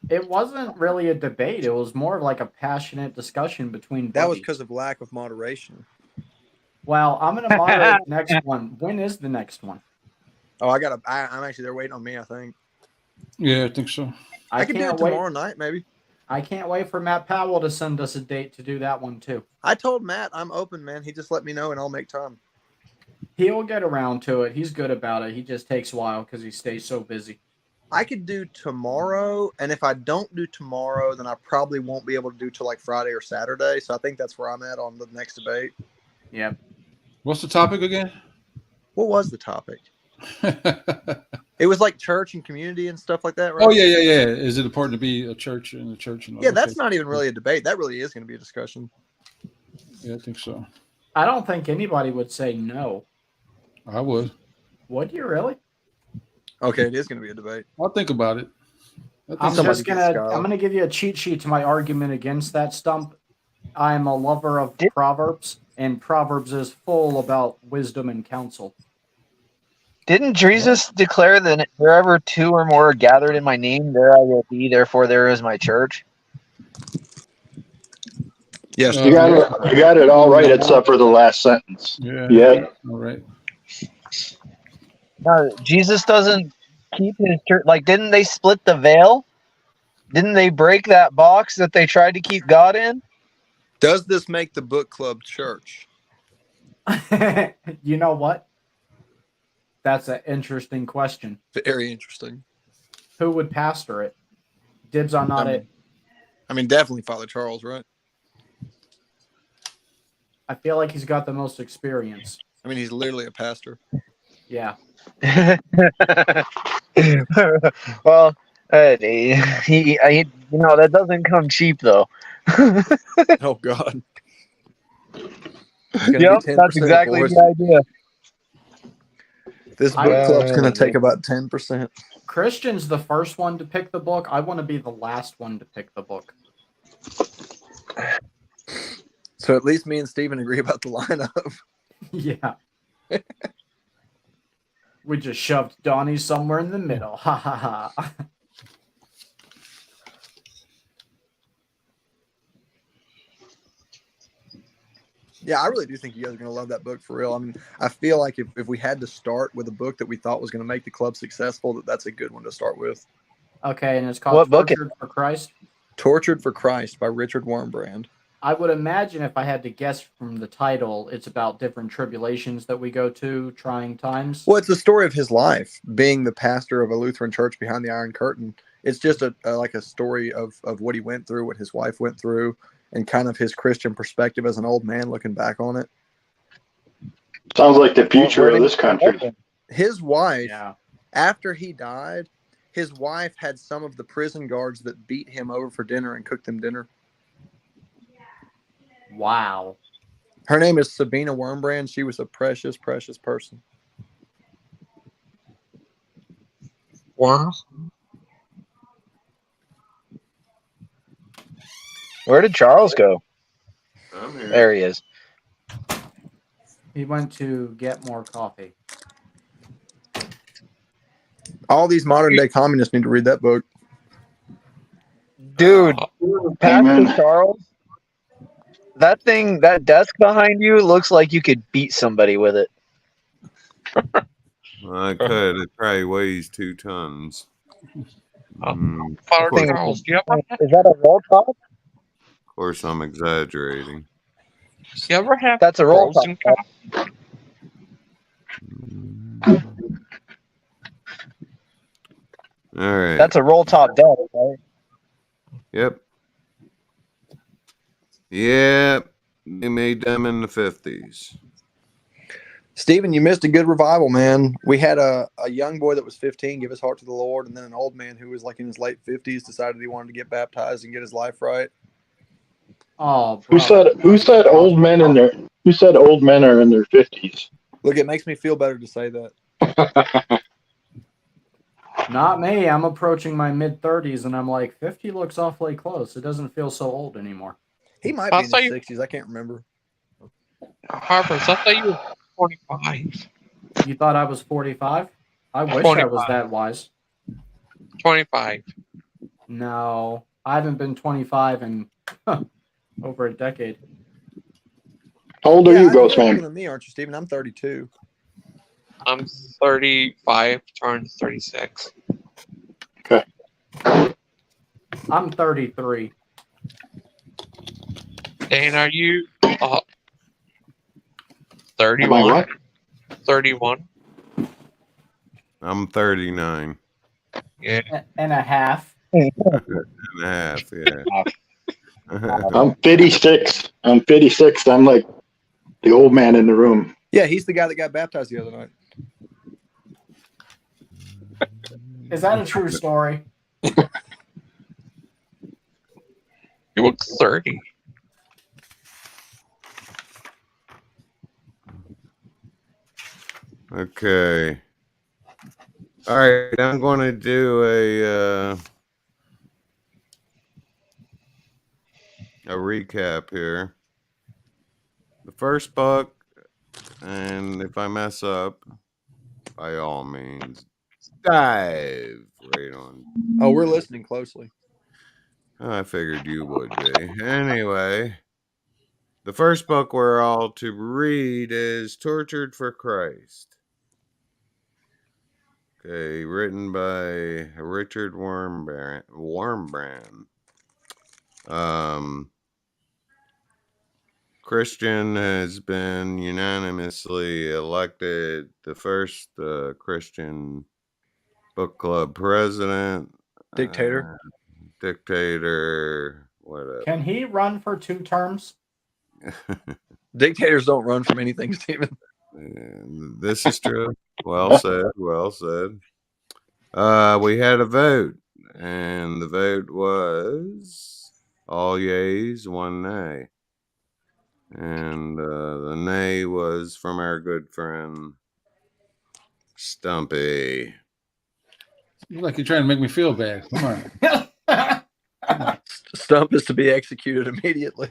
It wasn't really a debate. It was more like a passionate discussion between That was buddies. because of lack of moderation. Well, I'm going to moderate the next one. When is the next one? Oh, I'm actually, they're waiting on me, I think. Yeah, I think so. I could do it tomorrow night, maybe. I can't wait for Matt Powell to send us a date to do that one too. I told Matt I'm open, man. He just let me know and I'll make time. He'll get around to it. He's good about it. He just takes a while because he stays so busy. I could do tomorrow, and if I don't do tomorrow, then I probably won't be able to do till like Friday or Saturday. So I think that's where I'm at on the next debate. Yep. What's the topic again? What was the topic? It was like church and community and stuff like that, right? Oh yeah. Is it important to be a church and a church? And yeah, that's not even really a debate. That really is going to be a discussion. Yeah, I think so. I don't think anybody would say no. I would. Would you really? Okay, it is going to be a debate. I'll think about it. I'm gonna give you a cheat sheet to my argument against that stump. I am a lover of Proverbs, and Proverbs is full about wisdom and counsel. Didn't Jesus declare that wherever two or more are gathered in my name, there I will be, therefore there is my church? Yes. You got it all right except for the last sentence. Yeah. All right. No, Jesus doesn't keep his church. Like, didn't they split the veil? Didn't they break that box that they tried to keep God in? Does this make the book club church? You know what? That's an interesting question. Very interesting. Who would pastor it? Dibs on not it. I mean, definitely Father Charles, right? I feel like he's got the most experience. I mean, he's literally a pastor. Yeah. Well, he that doesn't come cheap though. Oh God. Yep, that's exactly the idea. This book club's going to take about 10%. Christian's the first one to pick the book. I want to be the last one to pick the book. So at least me and Steven agree about the lineup. Yeah. We just shoved Donnie somewhere in the middle. Ha ha ha. Yeah, I really do think you guys are going to love that book for real. I mean, I feel like if we had to start with a book that we thought was going to make the club successful, that's a good one to start with. Okay, and it's called Tortured for Christ? Tortured for Christ by Richard Wurmbrand. I would imagine if I had to guess from the title, it's about different tribulations that we go to, trying times. Well, it's the story of his life, being the pastor of a Lutheran church behind the Iron Curtain. It's just like a story of what he went through, what his wife went through, and kind of his Christian perspective as an old man looking back on it. Sounds like the future of this country. His wife, after he died, his wife had some of the prison guards that beat him over for dinner and cooked them dinner. Wow. Her name is Sabina Wurmbrand. She was a precious, precious person. Wow. Where did Charles go? I'm here. There he is. He went to get more coffee. All these modern day communists need to read that book. Dude, Pastor Charles, that desk behind you looks like you could beat somebody with it. I could. It probably weighs 2 tons. Father Charles, do you ever Is that a roll top? Of course, I'm exaggerating. You ever have That's a roll frozen top. coffee? All right. That's a roll top desk, right? Yep. Yep. They made them in the 50s. Steven, you missed a good revival, man. We had a young boy that was 15 give his heart to the Lord, and then an old man who was like in his late 50s decided he wanted to get baptized and get his life right. Oh, Who said old men are in their 50s? Look, it makes me feel better to say that. Not me. I'm approaching my mid-30s, and I'm like, 50 looks awfully close. It doesn't feel so old anymore. He might be in his 60s. I can't remember. Harper, I thought you were 45. You thought I was 45? I wish I was that wise. 25. No, I haven't been 25 in over a decade. How old are you, you're Ghost younger Man? than me, aren't you, Steven? I'm 32. I'm 35, turned 36. Okay. I'm 33. Dan, are you Am I 31? what? 31? I'm 39 Yeah. And a half. and a half. Yeah. I'm 56. I'm 56. I'm like the old man in the room. Yeah, he's the guy that got baptized the other night. Is that a true story? You look 30. Okay. All right, I'm going to do a recap here. The first book, and if I mess up, by all means, dive right on. Oh, we're listening closely. I figured you would be. Anyway, the first book we're all to read is Tortured for Christ. Okay, written by Richard Wormbrand. Christian has been unanimously elected the first Christian book club president. Dictator. Dictator, whatever. Can he run for 2 terms? Dictators don't run from anything, Stephen. This is true. Well said. Well said. We had a vote, and the vote was all yeas, 1 nay. And the nay was from our good friend Stumpy. You look like you're trying to make me feel bad. Come on. Stump is to be executed immediately.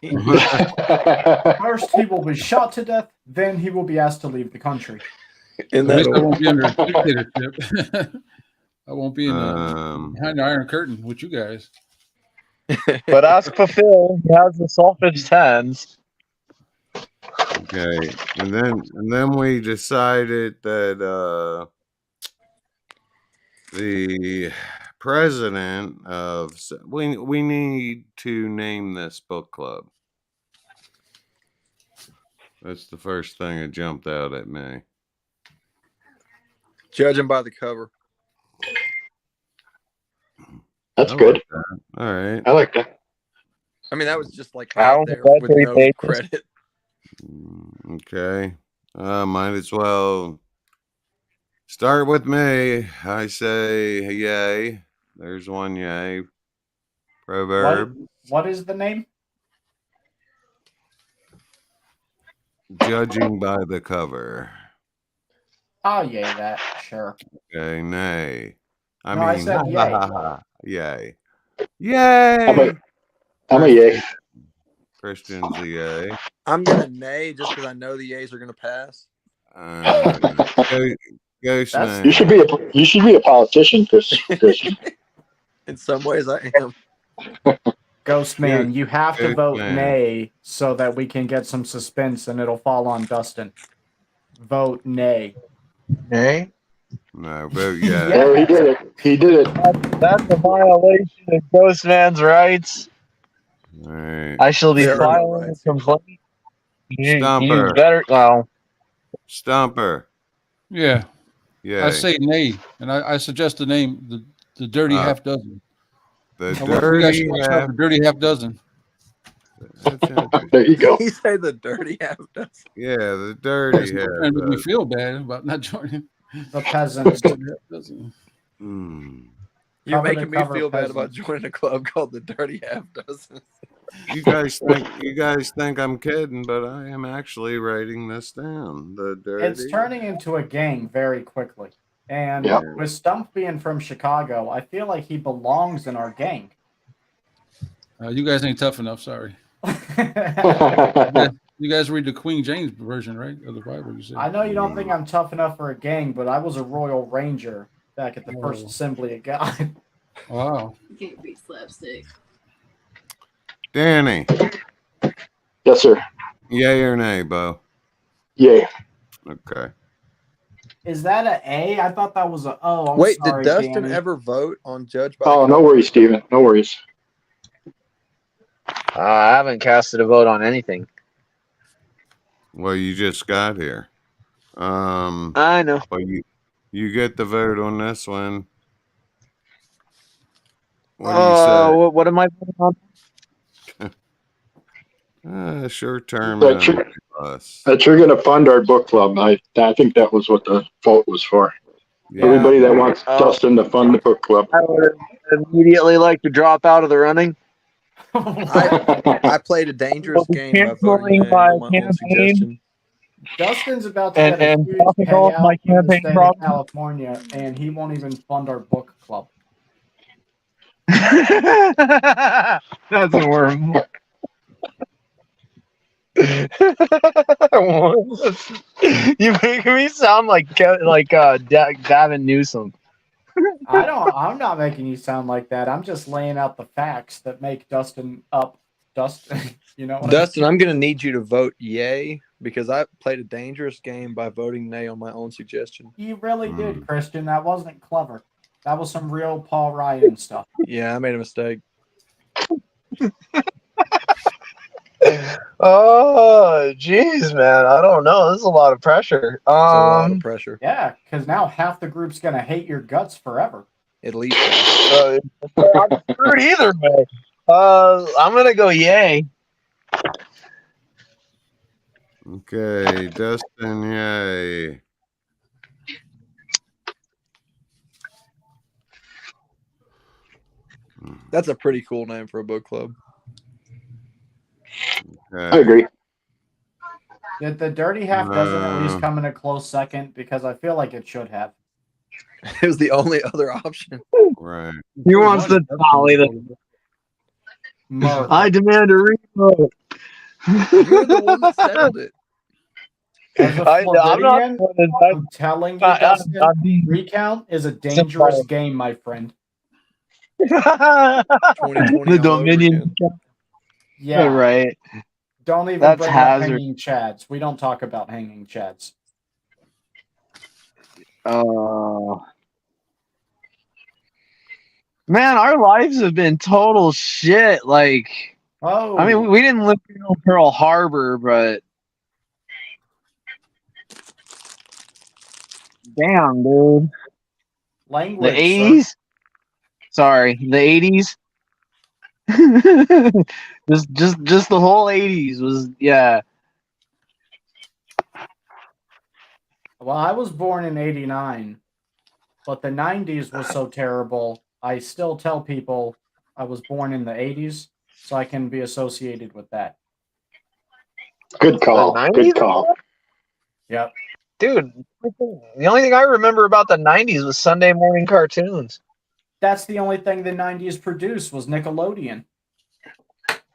First, he will be shot to death. Then he will be asked to leave the country. In At that least I order. won't be under a dictatorship. I won't be in behind the Iron Curtain with you guys. But ask for Phil. He has the softest hands. Okay, and then we decided that the president of we need to name this book club. That's the first thing that jumped out at me. Judging by the cover. That's I good. like that. All right. I like that. I mean, that was just like Wow, out there that's with pretty no basic. credit. Okay. Might as well start with me. I say yay. There's 1 yay. Proverb. What is the name? Judging by the cover. Oh, yeah, that. Sure. Okay, nay. I No, mean, I said yay. Yay. Yay! I'm a yay. Christian's a yay. I'm gonna nay just because I know the A's are gonna pass. Go Snake. You should be a politician, Christian. In some ways, I am. Ghostman, you have to vote Ghostman. nay so that we can get some suspense and it'll fall on Dustin. Vote nay. Nay? No, vote yeah. Oh, he did it. He did it. That's a violation of Ghostman's rights. All right. I shall be There are no filing a rights. complaint. You Stomper. better. Well, Stomper. Yeah, Yeah. I say nay, and I suggest the name, the Dirty Half Dozen. The You guys should dirty watch out half. for Dirty Half Dozen. That's interesting. There you go. He say the dirty half does. Yeah, the dirty half. Trying to make me feel bad about not joining. The peasants. Dirty Half Dozen. You're Cover the making me cover feel bad about peasants. joining a club called the Dirty Half Dozen. You guys think I'm kidding, but I am actually writing this down. The dirty. It's turning into a gang very quickly. And Yeah. with Stump being from Chicago, I feel like he belongs in our gang. You guys ain't tough enough. Sorry. I You guys read the Queen James version, right, of the Bible? You said. know you don't think I'm tough enough for a gang, but I was a Royal Ranger back at the first Assembly of God. Wow. You can't beat slapstick. Danny. Yes, sir. Yay or nay, Bo? Yay. Okay. Is that an A? I thought that was a O. I'm Wait, sorry, did Dustin Danny. ever vote on Judge by Oh, the no Cover? worries, Steven. No worries. I haven't casted a vote on anything. Well, you just got here. I know. Well, you get the vote on this one. What do you say? What am I voting on? Short term That and you're, plus. that you're going to fund our book club. I think that was what the vote was for. Yeah. Everybody that wants Dustin to fund the book club. I would immediately like to drop out of the running. I played a dangerous game by voting Canceling nay my on my own campaign. suggestion. Dustin's about to And- get a and huge dropping off my payout in the campaign state of problem. California, and he won't even fund our book club. That's a worm. You making me sound like Gavin Newsom. I'm not making you sound like that. I'm just laying out the facts that make Dustin up. Dustin, you know what Dustin, I'm going to need you to vote yay because I played a dangerous game by voting nay on my own suggestion. You really did, Christian. That wasn't clever. That was some real Paul Ryan stuff. Yeah, I made a mistake. Oh, jeez, man. I don't know. This is a lot of pressure. It's a lot of pressure. Yeah, because now half the group's going to hate your guts forever. At least. I'm screwed either way. I'm going to go yay. Okay, Dustin, yay. That's a pretty cool name for a book club. Okay. I agree. The Dirty Half doesn't at least come in a close second because I feel like it should have. It was the only other option. Right. He wants to tally them. I demand a revote. You're the one that settled it. As a I'm not Floridian, the one that- I'm telling you, Dustin, recount is a dangerous game, my friend. 2020 The Dominion. Yeah, Right. Don't even That's bring hazard. up hanging chads. We don't talk about hanging chads. Man, our lives have been total shit. Like, Oh, I mean, we didn't live through Pearl Harbor, but damn, dude. language. The 80s? Sorry, the 80s? just the whole 80s was, yeah. Well, I was born in '89, but the '90s was so terrible. I still tell people I was born in the '80s, so I can be associated with that. Good call. The Good 90s? call. Yep. Dude, the only thing I remember about the 90s was Sunday morning cartoons. That's the only thing the '90s produced was Nickelodeon.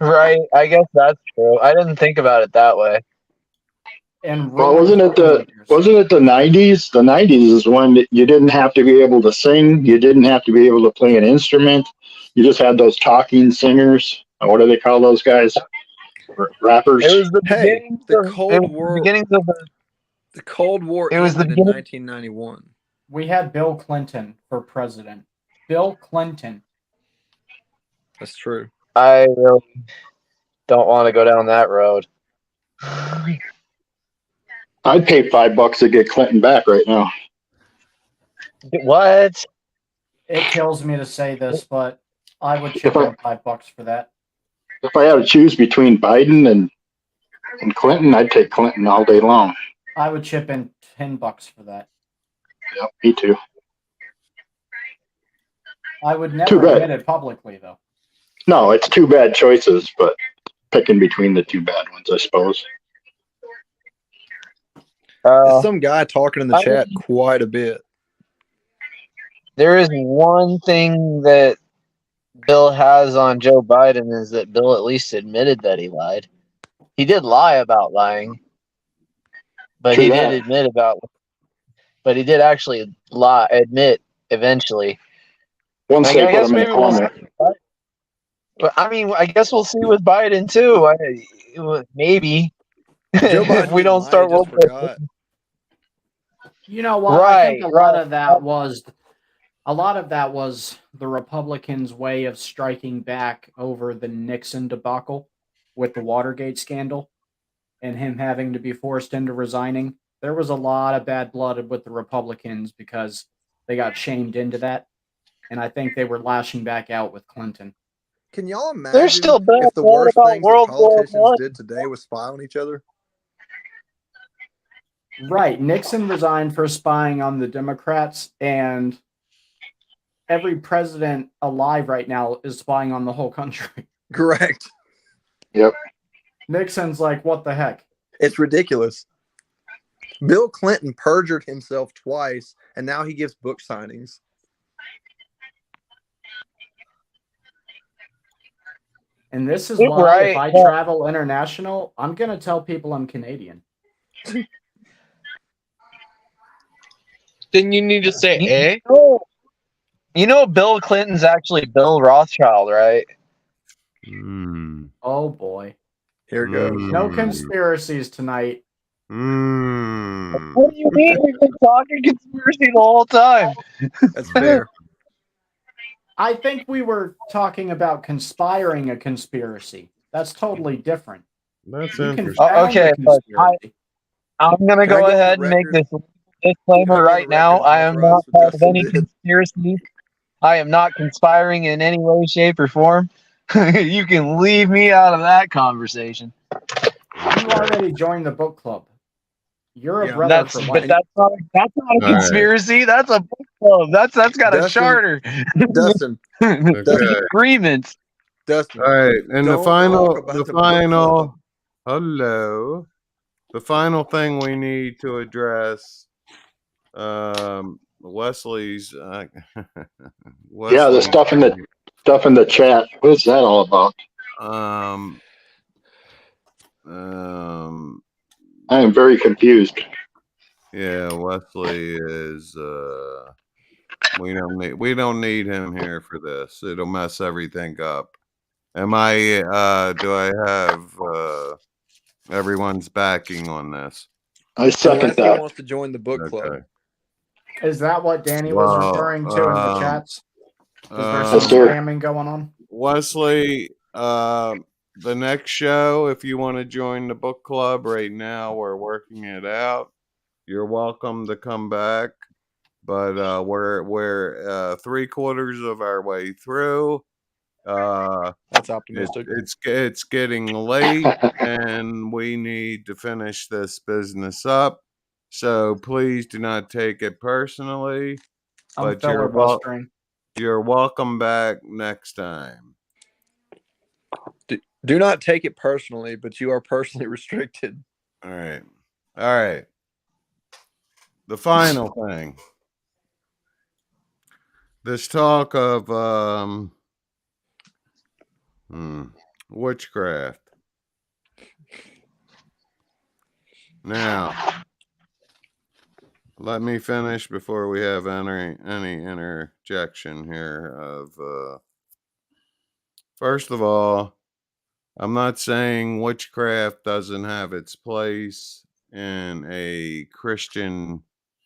Right, I guess that's true. I didn't think about it that way. And Well, wasn't it the 90s? The 90s is when you didn't have to be able to sing. You didn't have to be able to play an instrument. You just had those talking singers. What do they call those guys? Rappers. It was the Hey, beginnings the of, Cold it was War. the beginnings of the, The Cold War It was the ended in beginning- 1991. We had Bill Clinton for president. Bill Clinton. That's true. I really don't want to go down that road. I'd pay $5 to get Clinton back right now. What? It kills me to say this, but I would chip in $5 for that. If I had to choose between Biden and Clinton, I'd take Clinton all day long. I would chip in $10 for that. Yep, me too. I would never Too bad. admit it publicly, though. No, it's two bad choices, but picking between the two bad ones, I suppose. There's some guy talking in the I chat quite a bit. There is one thing that Bill has on Joe Biden is that Bill at least admitted that he lied. He did lie about lying, but True he that. did admit about. But he did actually admit eventually. Once I they put guess him in a maybe we'll corner. But I mean, I guess we'll see with Biden too. Maybe Joe if Biden we don't lied, start just World War forgot. You know what? I think a lot of that was A lot of that was the Republicans' way of striking back over the Nixon debacle with the Watergate scandal and him having to be forced into resigning. There was a lot of bad blood with the Republicans because they got shamed into that. And I think they were lashing back out with Clinton. Can y'all There's imagine still bad if the blood worst about things that World War politicians I. did today was spy on each other? Right. Nixon resigned for spying on the Democrats, and every president alive right now is spying on the whole country. Correct. Yep. Nixon's like, what the heck? It's ridiculous. Bill Clinton perjured himself twice, and now he gives book signings. And this is why Right. if I travel international, I'm going to tell people I'm Canadian. Then you need to say eh? You know Bill Clinton's actually Bill Rothschild, right? Oh, boy. Here it goes. No conspiracies tonight. What do you mean? We've been talking conspiracy the whole time. That's fair. I think we were talking about conspiring a conspiracy. That's totally different. That's You can interesting. found Okay, a but conspiracy. I'm going to Can I go go on the ahead and make record? this disclaimer right now. I am not part of any conspiracy. I am not conspiring in any way, shape, or form. You can leave me out of that conversation. You already joined the book club. You're a Yeah. brother That's for but life. that's not a right. conspiracy. That's a book club. That's got a Dustin, charter. Dustin, Okay. Agreements. Dustin. All right, and the Don't talk about the book club. hello, the final thing we need to address, Wesley's, Yeah, the stuff in the chat. What is that all about? I am very confused. Yeah, Wesley is, we don't need him here for this. It'll mess everything up. Do I have everyone's backing on this? I second Unless he that. wants to join the book club. Okay. Is that what Danny was referring to in the chats? Is there some spamming going on? Wesley, the next show, if you want to join the book club right now, we're working it out. You're welcome to come back, but we're 3/4 of our way through. That's optimistic. It's getting late, and we need to finish this business up. So please do not take it personally. I'm But filibustering. you're welcome back next time. Do not take it personally, but you are personally restricted. All right. The final thing. This talk of witchcraft. Now, let me finish before we have any interjection here of first of all, I'm not saying witchcraft doesn't have its place in a Christian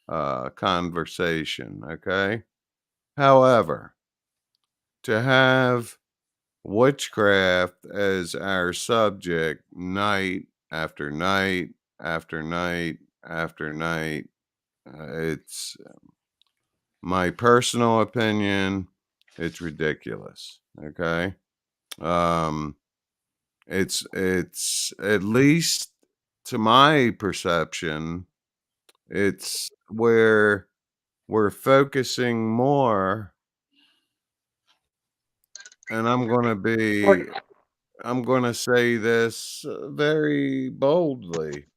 conversation, okay? However, to have witchcraft as our subject night after night after night after night, it's my personal opinion, it's ridiculous, okay? It's at least to my perception, it's where we're focusing more, and I'm going to say this very boldly.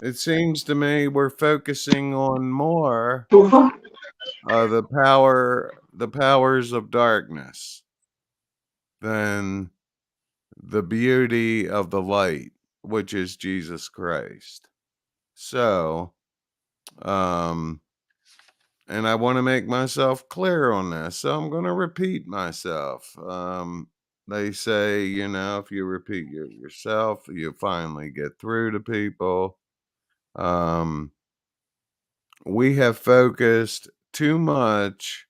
It seems to me we're focusing on more the powers of darkness than the beauty of the light, which is Jesus Christ. So, and I want to make myself clear on this, so I'm going to repeat myself. They say, if you repeat yourself, you finally get through to people. We have focused too much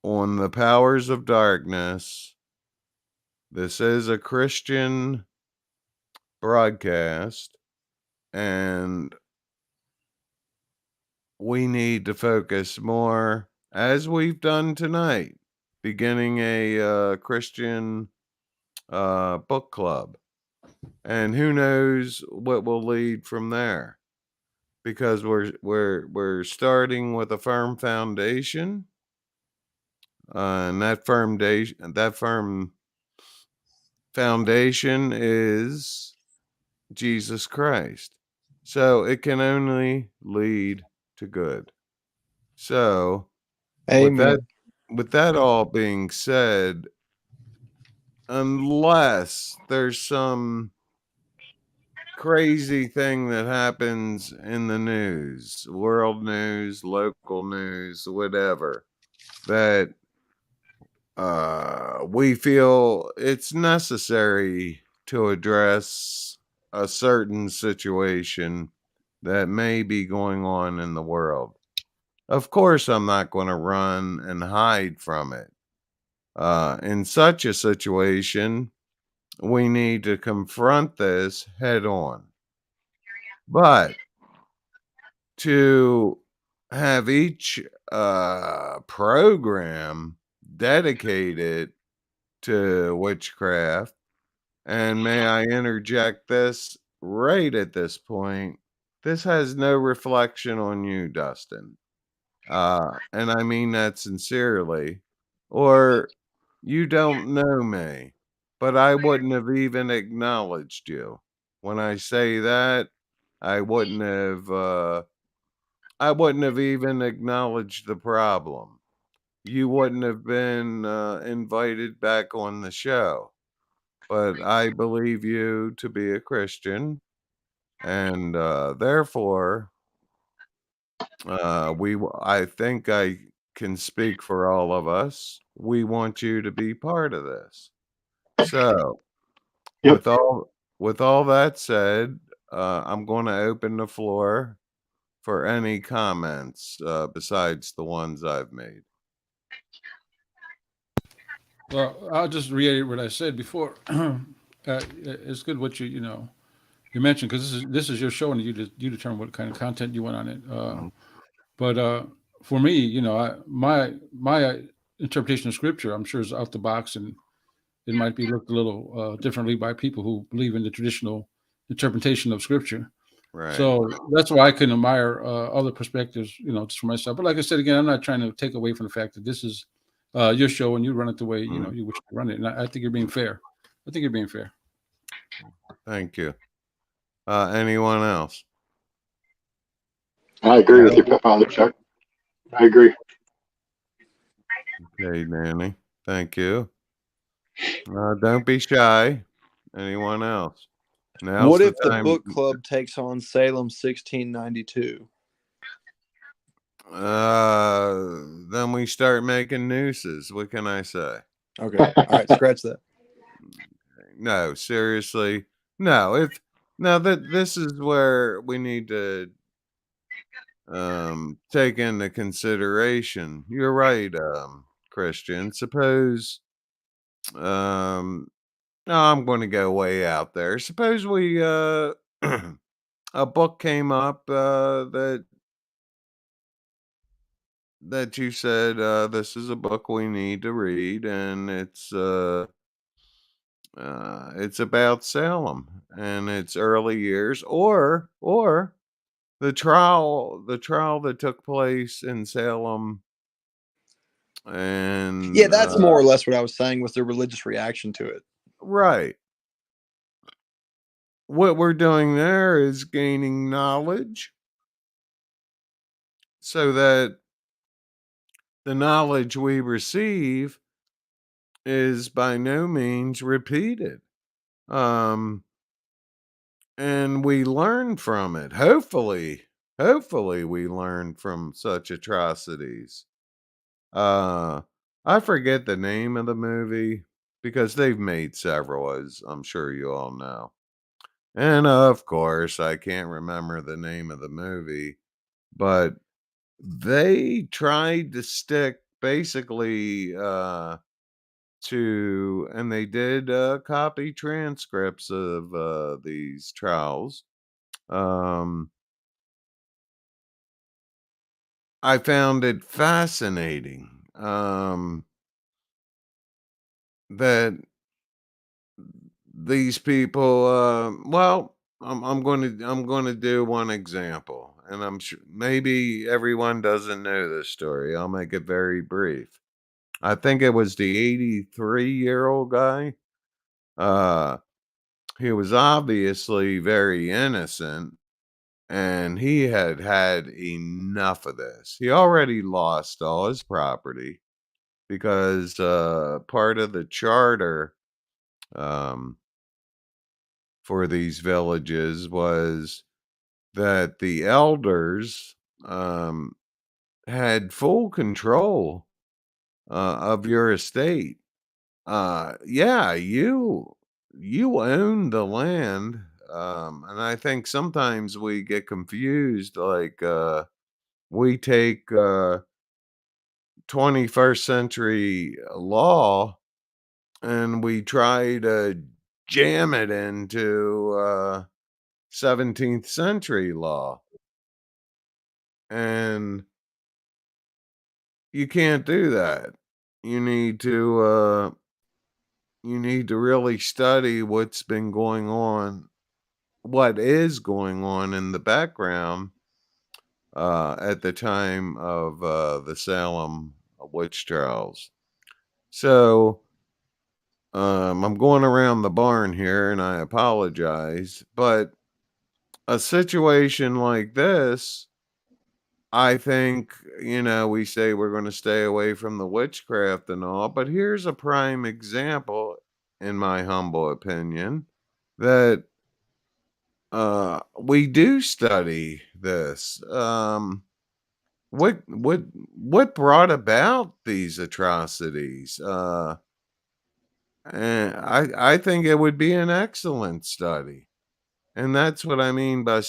on the powers of darkness. This is a Christian broadcast, and we need to focus more, as we've done tonight, beginning a Christian book club. And who knows what will lead from there, because we're starting with a firm foundation, and that firm foundation is Jesus Christ. So it can only lead to good. So Amen. with that all being said, unless there's some crazy thing that happens in the news, world news, local news, whatever, that we feel it's necessary to address a certain situation that may be going on in the world. Of course, I'm not going to run and hide from it. In such a situation, we need to confront this head on. But to have each program dedicated to witchcraft, and may I interject this right at this point, this has no reflection on you, Dustin. And I mean that sincerely. Or you don't know me, but I wouldn't have even acknowledged you. When I say that, I wouldn't have even acknowledged the problem. You wouldn't have been invited back on the show. But I believe you to be a Christian, and therefore, I think I can speak for all of us. We want you to be part of this. So, Yep. with all that said, I'm going to open the floor for any comments besides the ones I've made. Well, I'll just reiterate what I said before. It's good what you mentioned, because this is your show, and you determine what kind of content you want on it. But for me, my interpretation of scripture, I'm sure, is out the box, and it might be looked a little differently by people who believe in the traditional interpretation of scripture. Right. So that's why I can admire other perspectives, just for myself. But like I said again, I'm not trying to take away from the fact that this is your show, and you run it the way you wish to run it. And I think you're being fair. I think you're being fair. Thank you. Anyone else? I agree with you, Father Chuck. I agree. Okay, Danny. Thank you. Don't be shy. Anyone else? Now's What if the time. book club takes on Salem 1692? Then we start making nooses. What can I say? Okay. All right. Scratch that. No, seriously. No, this is where we need to take into consideration. You're right, Christian. Suppose no, I'm going to go way out there. Suppose we a book came up that you said this is a book we need to read, and it's about Salem and its early years, or the trial that took place in Salem. And Yeah, that's more or less what I was saying, was their religious reaction to it. Right. What we're doing there is gaining knowledge so that the knowledge we receive is by no means repeated. And we learn from it. Hopefully we learn from such atrocities. I forget the name of the movie because they've made several, as I'm sure you all know. And of course, I can't remember the name of the movie, but they tried to stick basically and they did copy transcripts of these trials. I found it fascinating that these people. Well, I'm going to do one example, and I'm sure maybe everyone doesn't know this story. I'll make it very brief. I think it was the 83-year-old guy. He was obviously very innocent, and he had had enough of this. He already lost all his property because part of the charter for these villages was that the elders had full control of your estate. Yeah, you own the land. And I think sometimes we get confused, like we take 21st century law and we try to jam it into 17th century law. And you can't do that. You need to really study what's been going on, what is going on in the background at the time of the Salem witch trials. So I'm going around the barn here, and I apologize, but a situation like this, I think, we say we're going to stay away from the witchcraft and all, but here's a prime example, in my humble opinion, that we do study this. What brought about these atrocities? And I think it would be an excellent study. And that's what I mean by, a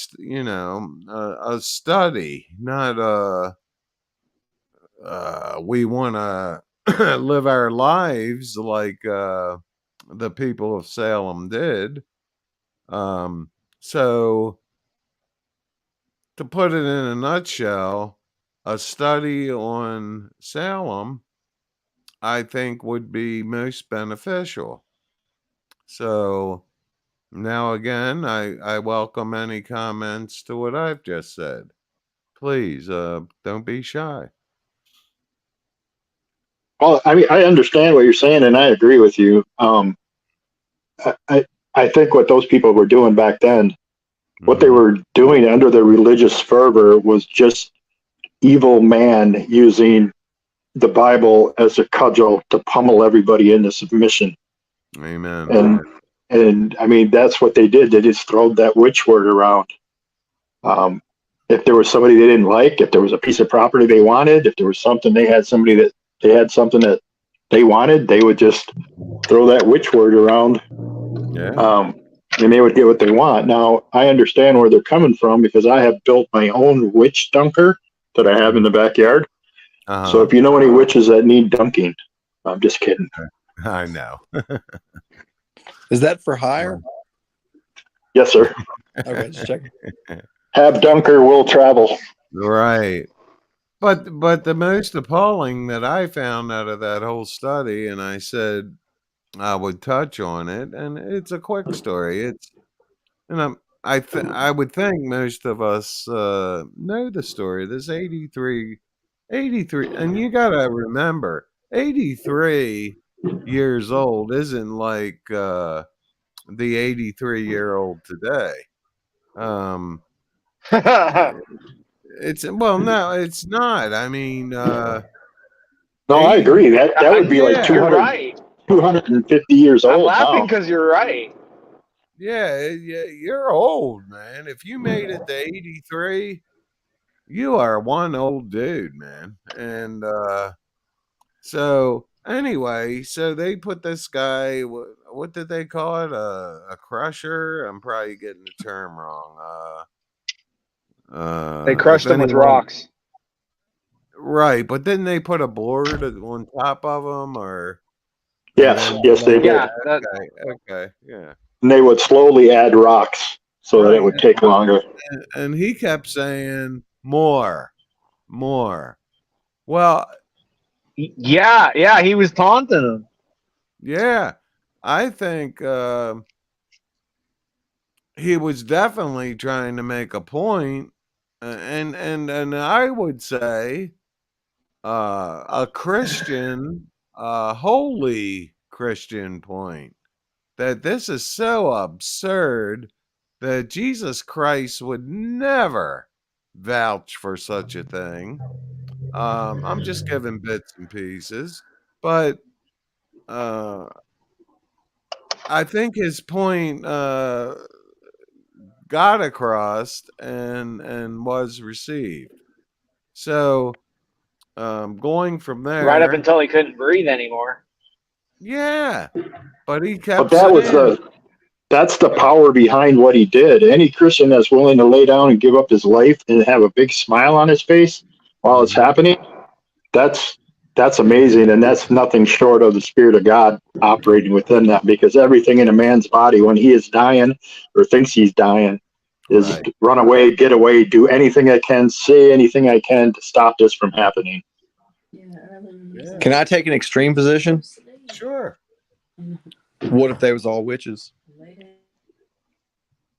study, not we want to live our lives like the people of Salem did. So, to put it in a nutshell, a study on Salem, I think, would be most beneficial. So, now again, I welcome any comments to what I've just said. Please, don't be shy. Well, I mean, I understand what you're saying, and I agree with you. I think what those people were doing back then, what they were doing under their religious fervor, was just evil man using the Bible as a cudgel to pummel everybody into submission. Amen. And I mean, that's what they did. They just throw that witch word around. If there was somebody they didn't like, if there was a piece of property they wanted, if there was something they had something that they wanted, they would just throw that witch word around. Yeah. And they would get what they want. Now, I understand where they're coming from because I have built my own witch dunker that I have in the backyard. So if you know any witches that need dunking, I'm just kidding. I know. Is that for hire? Yes, sir. Okay, just checking. Have dunker, will travel. Right. But the most appalling that I found out of that whole study, and I said I would touch on it, and it's a quick story. I would think most of us know the story. This 83, and you gotta remember, 83 years old isn't like the 83-year-old today. No, it's not. I mean, no, I agree. That would be like 250 years old. I'm laughing because you're right. Yeah, you're old, man. If you made it to 83, you are one old dude, man. And so anyway, so they put this guy. What did they call it? A crusher? I'm probably getting the term wrong. They crushed him with rocks. Right, but didn't they put a board on top of them, or? Yes, yes, they did. Yeah, that, Okay, yeah. And they would slowly add rocks so that it would take longer. And he kept saying more. Well, yeah, he was taunting him. yeah, I think he was definitely trying to make a point, and I would say a Christian, holy Christian point, that this is so absurd that Jesus Christ would never vouch for such a thing. I'm just giving bits and pieces, but I think his point got across and was received. So going from there, Right up until he couldn't breathe anymore. yeah, but he kept. But that was that's the power behind what he did. Any Christian that's willing to lay down and give up his life and have a big smile on his face while it's happening, that's amazing, and that's nothing short of the Spirit of God operating within that, because everything in a man's body when he is dying or thinks he's dying is run away, get away, do anything I can, say anything I can to stop this from happening. Can I take an extreme position? Sure. What if they was all witches?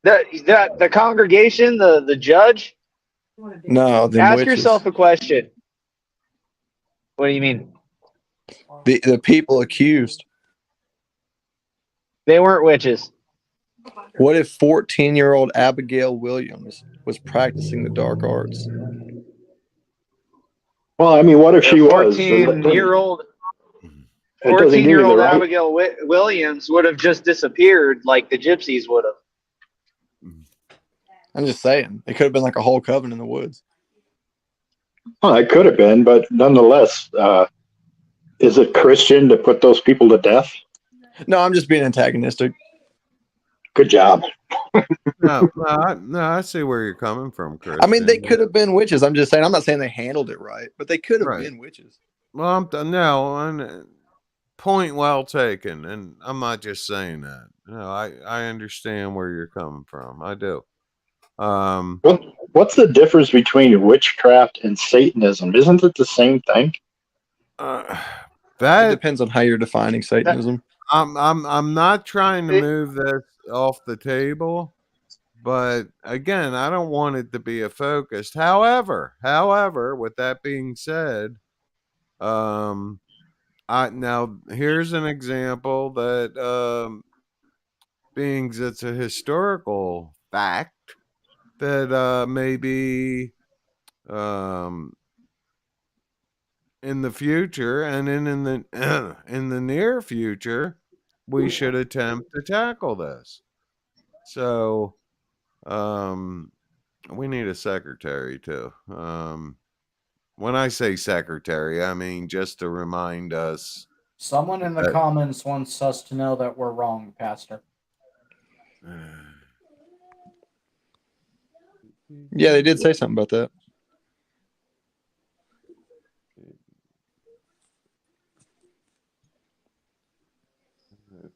The congregation, the judge? No, the Ask witches. yourself a question. What do you mean? The people accused. They weren't witches. What if 14-year-old Abigail Williams was practicing the dark arts? Well, I mean, what if she was? 14-year-old Abigail Williams would have just disappeared like the gypsies would have. I'm just saying. It could have been like a whole coven in the woods. Well, it could have been, but nonetheless, is it Christian to put those people to death? No, I'm just being antagonistic. Good job. No, I see where you're coming from, Chris. I mean, they could have been witches. I'm just saying. I'm not saying they handled it right, but they could have been witches. Well, point well taken, and I'm not just saying that. No, I understand where you're coming from. I do. What's the difference between witchcraft and Satanism? Isn't it the same thing? That it depends on how you're defining Satanism. I'm not trying to move this off the table, but again, I don't want it to be a focus. However, with that being said, now here's an example that being it's a historical fact that maybe in the future and in the near future we should attempt to tackle this. So we need a secretary too. When I say secretary, I mean just to remind us. Someone in the comments wants us to know that we're wrong, Pastor. Yeah, they did say something about that.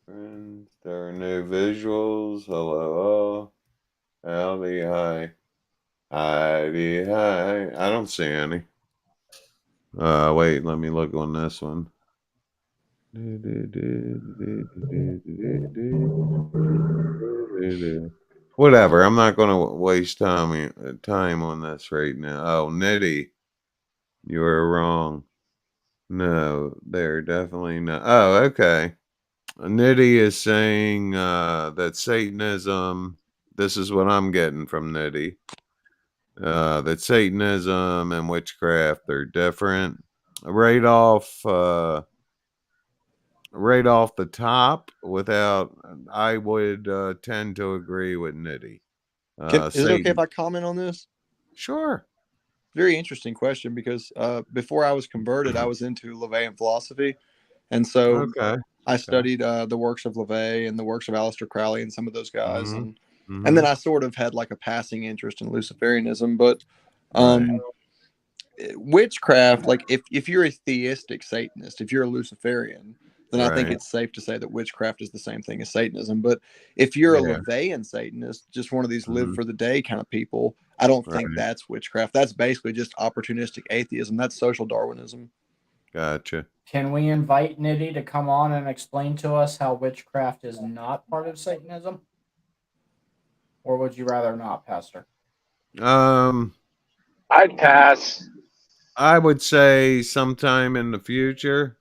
Friends, there are no visuals. Hello. Howdy, hi. Howdy, hi. I don't see any. Wait, let me look on this one. Whatever. I'm not going to waste time on this right now. Oh, Nitty, you were wrong. No, they're definitely not. Oh, okay. Nitty is saying that Satanism, this is what I'm getting from Nitty, that Satanism and witchcraft are different. Right off the top, I would tend to agree with Nitty. Is it okay if I comment on this? Sure. Very interesting question, because before I was converted, I was into LaVeyan philosophy. And so I studied the works of LaVey and the works of Aleister Crowley and some of those guys. And then I sort of had like a passing interest in Luciferianism. But witchcraft, like if you're a theistic Satanist, if you're a Luciferian, then I think Right. it's safe to say that witchcraft is the same thing as Satanism. But if you're a Yeah. LaVeyan Satanist, just one of these live Mhm. for the day kind of people, I don't think Right. that's witchcraft. That's basically just opportunistic atheism. That's social Darwinism. Gotcha. Can we invite Nitty to come on and explain to us how witchcraft is not part of Satanism? Or would you rather not, Pastor? I'd pass. I would say sometime in the future.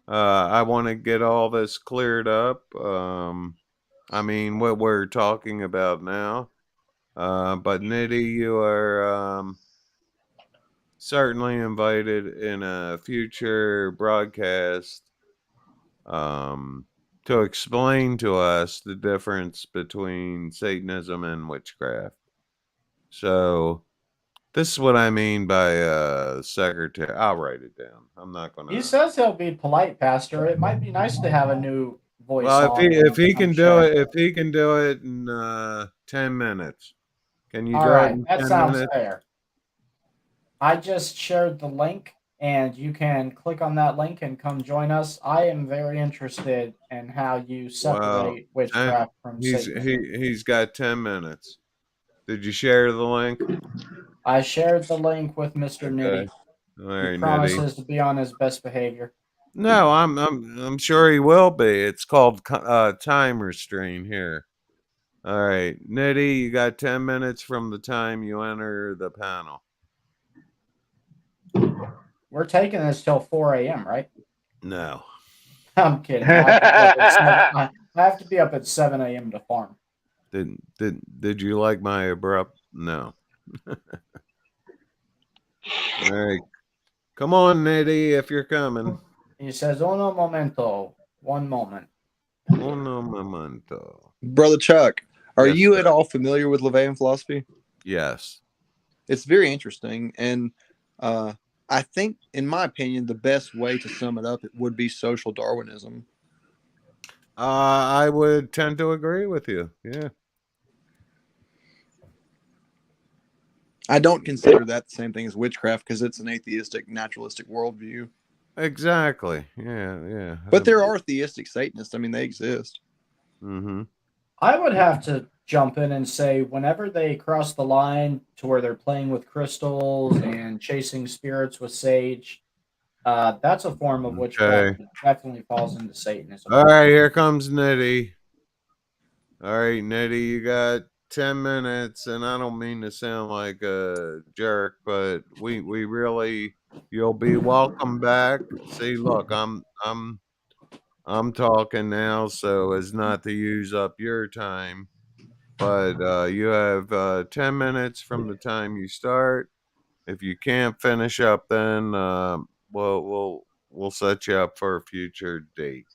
I want to get all this cleared up. I mean, what we're talking about now. But Nitty, you are certainly invited in a future broadcast to explain to us the difference between Satanism and witchcraft. So this is what I mean by secretary. I'll write it down. I'm not gonna. He says he'll be polite, Pastor. It might be nice to have a new voice Well, on. if he on can do check. it, if he can do it in 10 minutes, can you All do it right, in that 10 sounds minutes? fair. I just shared the link, and you can click on that link and come join us. I am very interested in how you Well, separate witchcraft from Satanism. he's got 10 minutes. Did you share the link? I shared the link with Mr. Nitty. Okay. All He right, promises Nitty. to be on his best behavior. No, I'm sure he will be. It's called time restraint here. All right, Nitty, you got 10 minutes from the time you enter the panel. We're taking this till 4 a.m., right? No. I'm kidding. I have to be up at 7 a.m. to farm. Did you like my abrupt? No. All right. Come on, Nitty, if you're coming. He says, "Uno momento." 1 moment. Uno momento. Brother Chuck, are Yes, you sir. at all familiar with LaVeyan philosophy? Yes. It's very interesting, and I think, in my opinion, the best way to sum it up would be social Darwinism. I would tend to agree with you. Yeah. I don't consider that the same thing as witchcraft because it's an atheistic, naturalistic worldview. Exactly. Yeah. But there are theistic Satanists. I mean, they exist. Mm-hmm. I would have to jump in and say whenever they cross the line to where they're playing with crystals and chasing spirits with sage, that's a form of witchcraft that definitely falls into Satanism. All right, here comes Nitty. All right, Nitty, you got 10 minutes, and I don't mean to sound like a jerk, but we really, you'll be welcome back. See, look, I'm talking now so as not to use up your time, but you have 10 minutes from the time you start. If you can't finish up, then we'll set you up for a future date.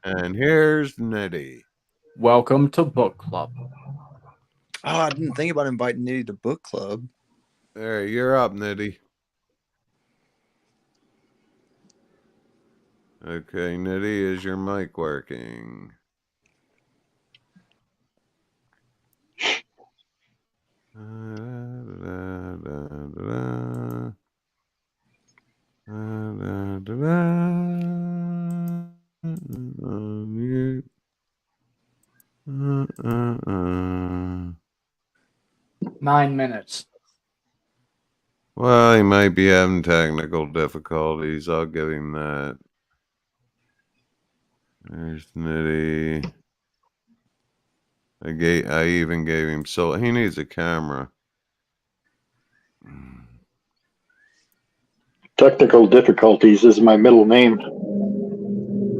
And here's Nitty. Welcome to book club. Oh, I didn't think about inviting Nitty to book club. There, you're up, Nitty. Okay, Nitty, is your mic working? Mute. 9 minutes. Well, he might be having technical difficulties. I'll give him that. There's Nitty. I even gave him he needs a camera. Technical difficulties is my middle name.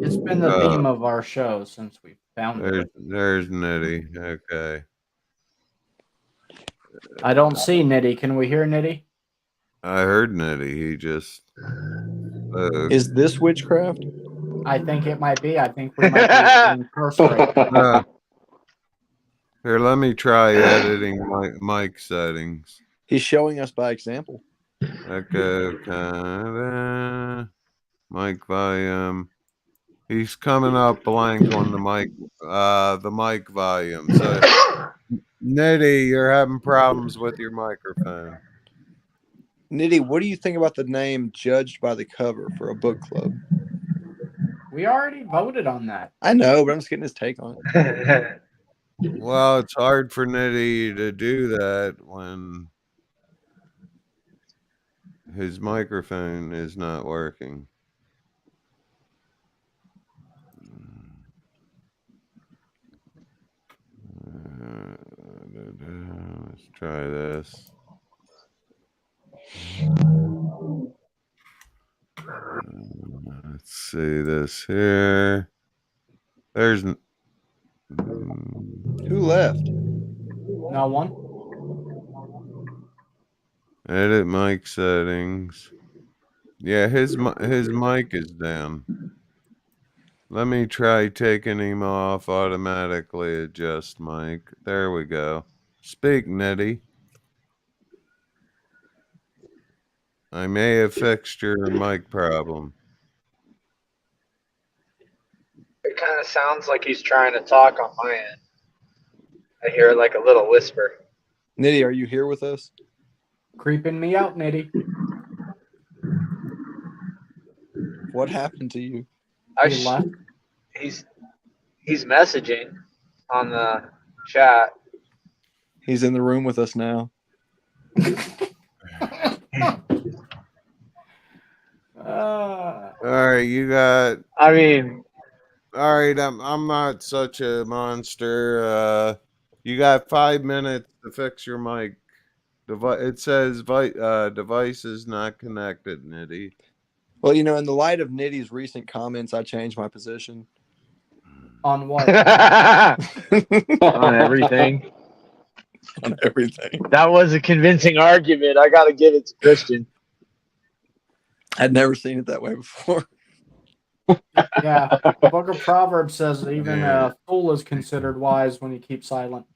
It's been the theme of our show since we found it. There's Nitty. Okay. I don't see Nitty. Can we hear Nitty? I heard Nitty. He just. Is this witchcraft? I think it might be. I think we might be incarcerated. Here, let me try editing my mic settings. He's showing us by example. Okay. Mic volume. He's coming up blank on the mic volume. So, Nitty, you're having problems with your microphone. Nitty, what do you think about the name Judged by the Cover for a book club? We already voted on that. I know, but I'm just getting his take on it. Well, it's hard for Nitty to do that when his microphone is not working. Let's try this. Let's see this here. There's Who left? No one. edit mic settings. Yeah, his mic is down. Let me try taking him off. Automatically adjust mic. There we go. Speak, Nitty. I may have fixed your mic problem. It kind of sounds like he's trying to talk on my end. I hear like a little whisper. Nitty, are you here with us? Creeping me out, Nitty. What happened to you? He left. He's messaging on the chat. He's in the room with us now. All right, you got. I mean, all right, I'm not such a monster. You got 5 minutes to fix your mic. It says device is not connected, Nitty. Well, you know, in the light of Nitty's recent comments, I changed my position. On what? On everything. On everything. That was a convincing argument. I got to give it to Christian. I'd never seen it that way before. Yeah, the book of Proverbs says even a fool is considered wise when he keeps silent.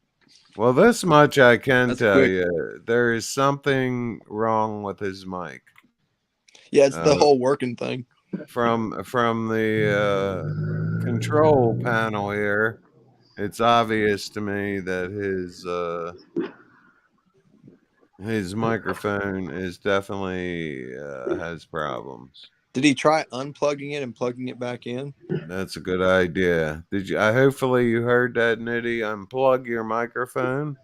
Well, this much I can That's tell quick. you. There is something wrong with his mic. Yeah, it's the whole working thing. From the control panel here, it's obvious to me that his microphone is definitely has problems. Did he try unplugging it and plugging it back in? That's a good idea. Did you? Hopefully you heard that, Nitty. Unplug your microphone,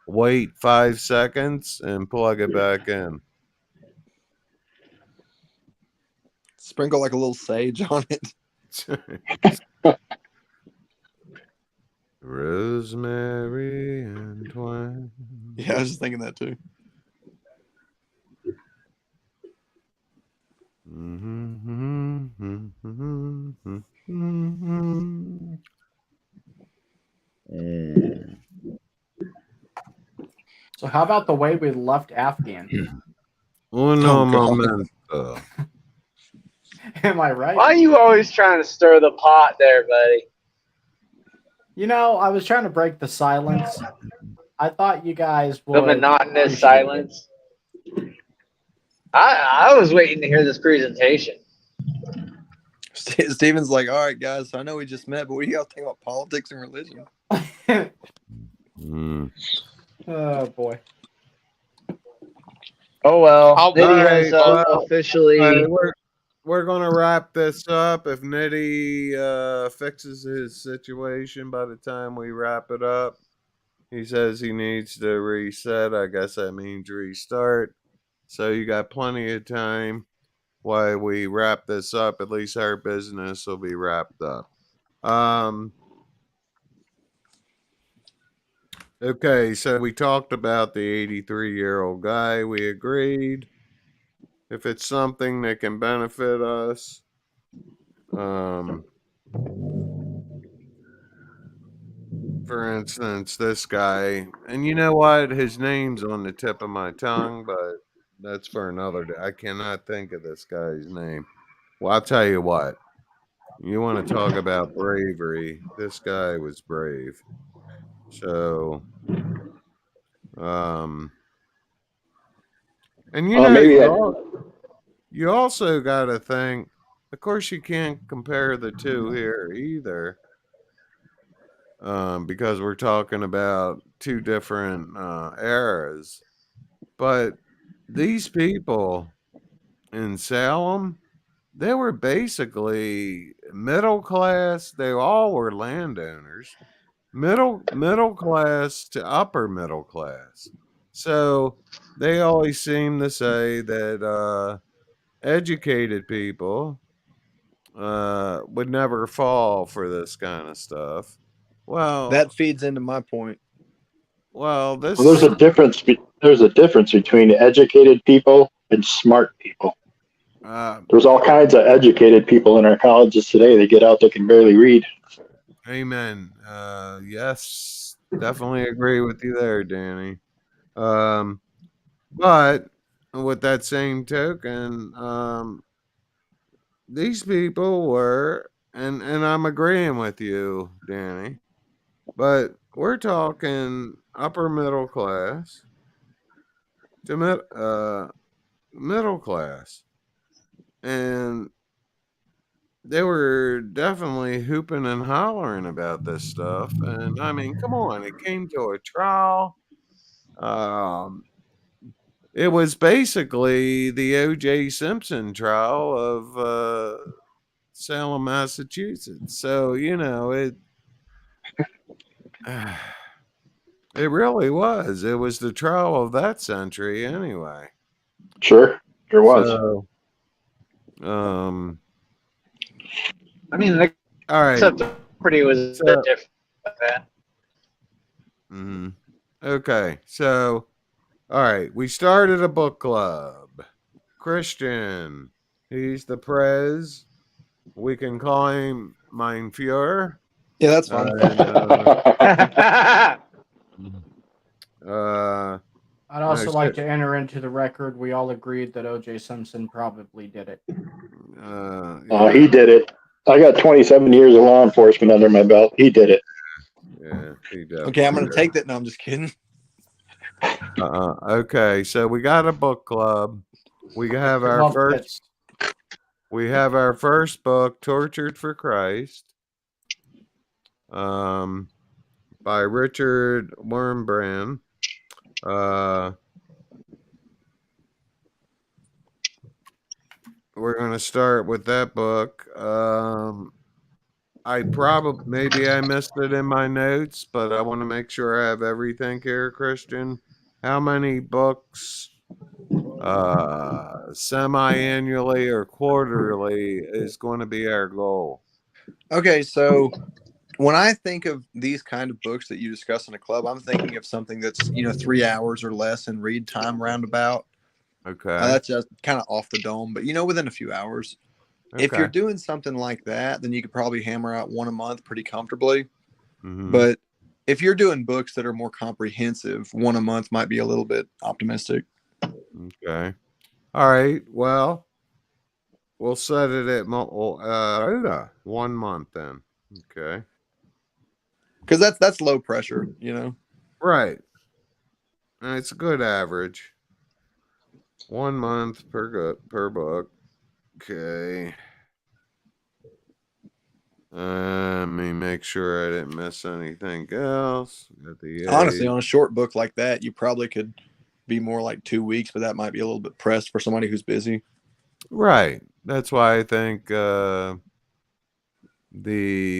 wait 5 seconds, and plug it back in. Sprinkle like a little sage on it. Rosemary and thyme. Yeah, I was just thinking that too. So how about the way we left Afghan? Uno momento. Am I right? Why are you always trying to stir the pot there, buddy? You know, I was trying to break the silence. I thought you guys would. The monotonous silence. I was waiting to hear this presentation. Steven's like, all right, guys, I know we just met, but what do y'all think about politics and religion? Oh, boy. Oh, well. All Nitty right, has well, officially... We're going to wrap this up. If Nitty fixes his situation by the time we wrap it up, he says he needs to reset. I guess that means restart. So you got plenty of time while we wrap this up. At least our business will be wrapped up. Okay, so we talked about the 83-year-old guy. We agreed. If it's something that can benefit us, for instance, this guy, and you know what? His name's on the tip of my tongue, but that's for another day. I cannot think of this guy's name. Well, I'll tell you what. You want to talk about bravery? This guy was brave. So, and you know, you also got to think, of course, you can't compare the two here either, because we're talking about two different eras. But these people in Salem, they were basically middle class. They all were landowners, middle class to upper middle class. So they always seem to say that educated people would never fall for this kind of stuff. Well, That feeds into my point. well, Well, there's a difference. There's a difference between educated people and smart people. There's all kinds of educated people in our colleges today. They get out, they can barely read. Amen. Yes, definitely agree with you there, Danny. But with that same token, these people were, and I'm agreeing with you, Danny. But we're talking upper middle class to middle class, and they were definitely hooping and hollering about this stuff. And I mean, come on, it came to a trial. Um, it was basically the O.J. Simpson trial of Salem, Massachusetts. So it it really was. It was the trial of that century, anyway. Sure was. So, I mean, the all right. property was a bit different. Okay, so all right, we started a book club. Christian, he's the prez. We can call him Mein Fuhrer. Yeah, that's fine. I'd also like to enter into the record. We all agreed that O.J. Simpson probably did it. He did it. I got 27 years of law enforcement under my belt. He did it. Yeah, he did. Okay, I'm going to take that. No, I'm just kidding. Okay, so we got a book club. We have our first. We have our first book, Tortured for Christ, by Richard Wurmbrand. We're going to start with that book. Maybe I missed it in my notes, but I want to make sure I have everything here, Christian. How many books semi-annually or quarterly is going to be our goal? Okay, so when I think of these kind of books that you discuss in a club, I'm thinking of something that's 3 hours or less in read time roundabout. Okay. That's just kind of off the dome, but within a few hours. Okay. If you're doing something like that, then you could probably hammer out one a month pretty comfortably. Mm-hmm. But if you're doing books that are more comprehensive, one a month might be a little bit optimistic. Okay. All right. Well, we'll set it at 1 month then. Okay. Because that's low pressure, Right. And it's a good average. 1 month per book. Okay. Let me make sure I didn't miss anything else. Honestly, on a short book like that, you probably could be more like 2 weeks, but that might be a little bit pressed for somebody who's busy. Right. That's why I think the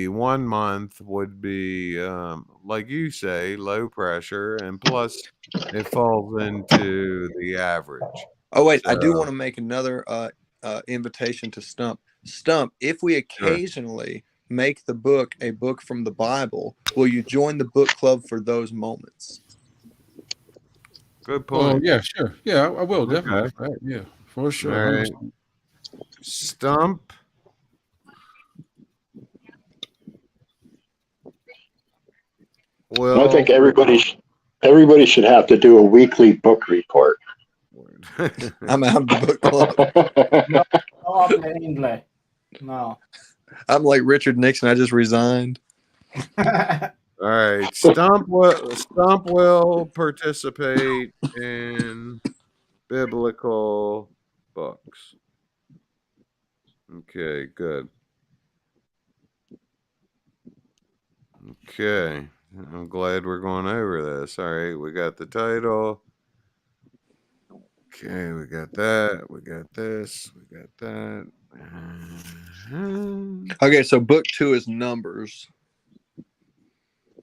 1 month would be, like you say, low pressure, and plus it falls into the average. Oh, wait, I do want to make another invitation to Stump. Stump, if we occasionally make the book a book from the Bible, will you join the book club for those moments? Good point. Oh, yeah, sure. Yeah, I will, definitely. Right. Yeah, for sure. Right. Stump. Well, I think everybody should have to do a weekly book report. I'm out of the book club. No. I'm like Richard Nixon. I just resigned. All right. Stump will participate in biblical books. Okay, good. Okay. I'm glad we're going over this. All right, we got the title. Okay, we got that. We got this. We got that. Okay, so book 2 is Numbers.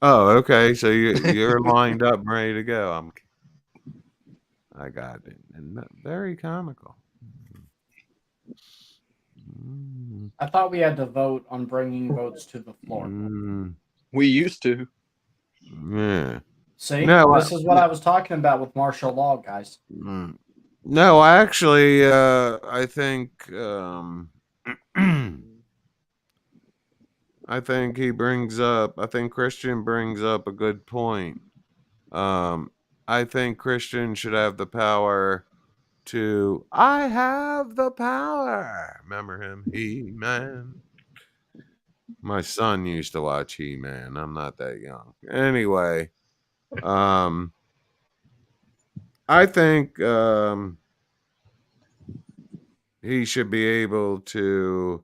Oh, okay. So you're lined up and ready to go. I got it. And very comical. I thought we had to vote on bringing votes to the floor. We used to. Yeah. See, No, this is what I was talking about with martial law, guys. No, actually, I think I think Christian brings up a good point. I think Christian should have the power to. I have the power. Remember him, He-Man. My son used to watch He-Man. I'm not that young. Anyway, I think he should be able to